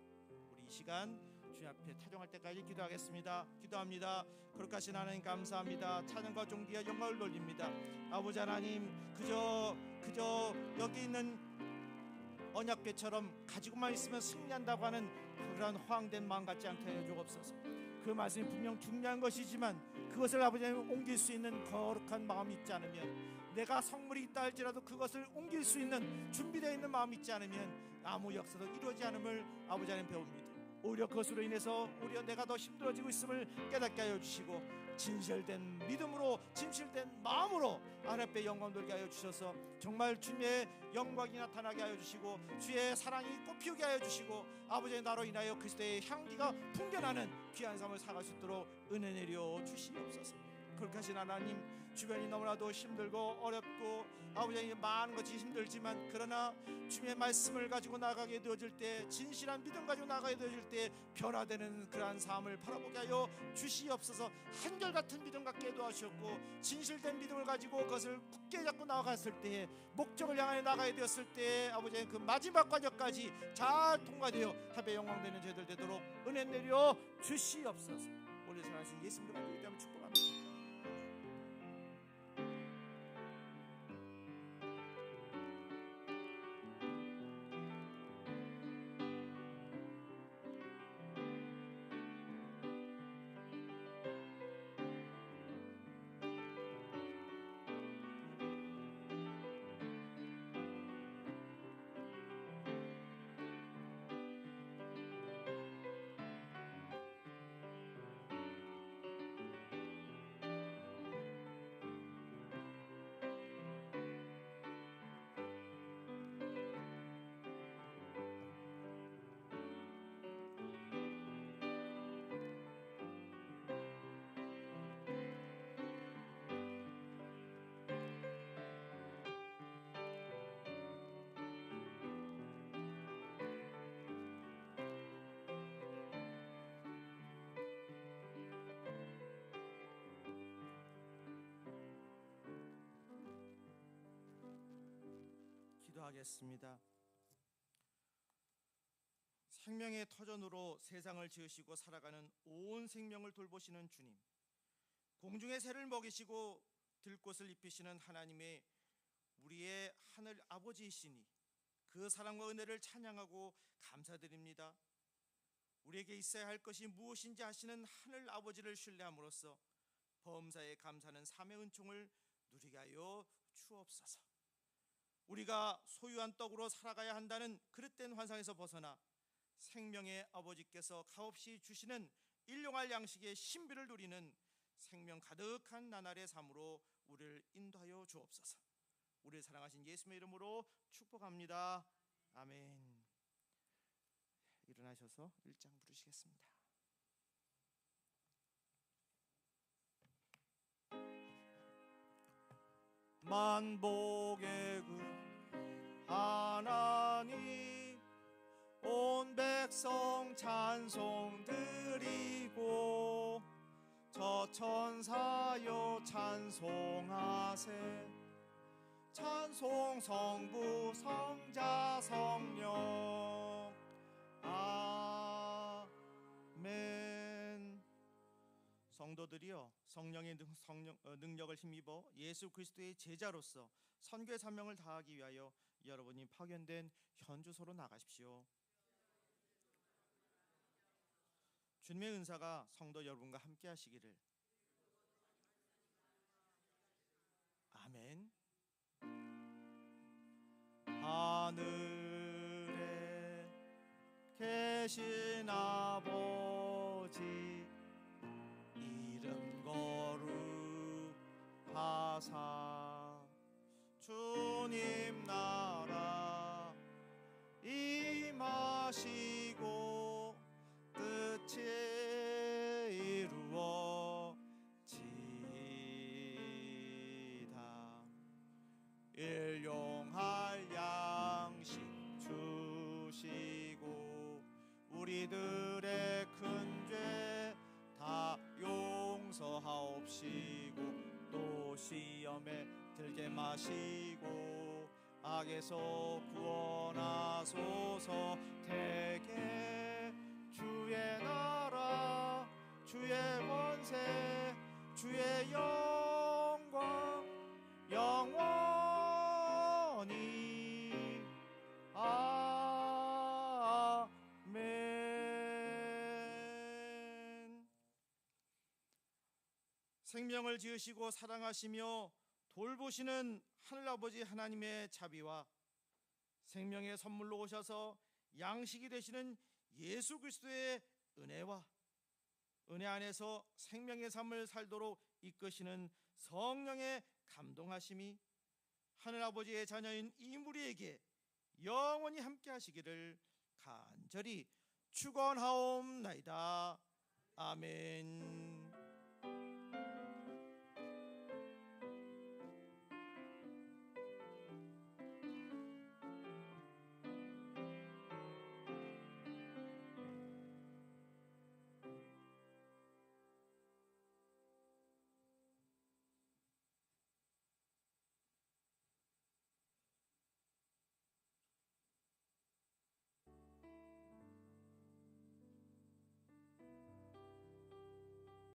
우리 이 시간 주님 앞에 타종할 때까지 기도하겠습니다. 기도합니다. 거룩하신 하나님 감사합니다. 찬양과 존귀와 영광을 돌립니다. 아버지 하나님 그저 여기 있는 언약궤처럼 가지고만 있으면 승리한다고 하는 그런 허황된 마음 같지 않게 하여 주옵소서. 그 말씀이 분명 중요한 것이지만 그것을 아버지 하나님 옮길 수 있는 거룩한 마음이 있지 않으면, 내가 성물이 있다 할지라도 그것을 옮길 수 있는 준비되어 있는 마음이 있지 않으면 아무 역사도 이루어지지 않음을 아버지 하나님 배웁니다. 오히려 그것으로 인해서 오히려 내가 더 힘들어지고 있음을 깨닫게 하여 주시고 진실된 믿음으로 진실된 마음으로 하나님 앞에 영광 돌게 하여 주셔서 정말 주님의 영광이 나타나게 하여 주시고 주의 사랑이 꽃피우게 하여 주시고 아버지의 나로 인하여 그리스도의 향기가 풍겨나는 귀한 삶을 살아갈 수 있도록 은혜 내려 주시옵소서. 거룩하신 하나님, 주변이 너무나도 힘들고 어렵고 아버지 많은 것이 힘들지만 그러나 주님의 말씀을 가지고 나가게 되어질 때, 진실한 믿음 가지고 나가게 되어질 때 변화되는 그러한 삶을 바라보게 하여 주시옵소서. 한결같은 믿음 갖게 도와주셨고 진실된 믿음을 가지고 그것을 굳게 잡고 나아갔을 때, 목적을 향해 나가게 되었을 때 아버지의 그 마지막 과정까지 잘 통과되어 하나님의 영광되는 저희들 되도록 은혜 내려 주시옵소서. 오늘 사랑하신 예수님을 간절히 기도하며 축복합니다. 기도하겠습니다. 생명의 터전으로 세상을 지으시고 살아가는 온 생명을 돌보시는 주님, 공중의 새를 먹이시고 들꽃을 입히시는 하나님의 우리의 하늘 아버지이시니 그 사랑과 은혜를 찬양하고 감사드립니다. 우리에게 있어야 할 것이 무엇인지 아시는 하늘 아버지를 신뢰함으로써 범사에 감사하는 삶의 은총을 누리게 하여 주옵소서. 우리가 소유한 떡으로 살아가야 한다는 그릇된 환상에서 벗어나 생명의 아버지께서 값없이 주시는 일용할 양식의 신비를 누리는 생명 가득한 나날의 삶으로 우리를 인도하여 주옵소서. 우리를 사랑하신 예수님의 이름으로 축복합니다. 아멘. 일어나셔서 1장 부르시겠습니다. 만복의 그 하나님, 온 백성 찬송 드리고 저 천사여 찬송하세. 찬송 성부 성자 성령. 아멘. 성도들이여, 성령의 능력을 힘입어 예수 그리스도의 제자로서 선교의 사명을 다하기 위하여 여러분이 파견된 현주소로 나가십시오. 주님의 은사가 성도 여러분과 함께 하시기를. 아멘. 하늘에 계신 아버지, 이름 거룩하사 주님 나라 임하시고 뜻이 이루어 마음에 들게 마시고 악에서 구원하소서. 대개 주의 나라 주의 권세 주의 영광 영원히 아멘. 생명을 지으시고 사랑하시며 돌보시는 하늘아버지 하나님의 자비와 생명의 선물로 오셔서 양식이 되시는 예수 그리스도의 은혜와 은혜 안에서 생명의 삶을 살도록 이끄시는 성령의 감동하심이 하늘아버지의 자녀인 이 무리에게 영원히 함께 하시기를 간절히 축원하옵나이다. 아멘.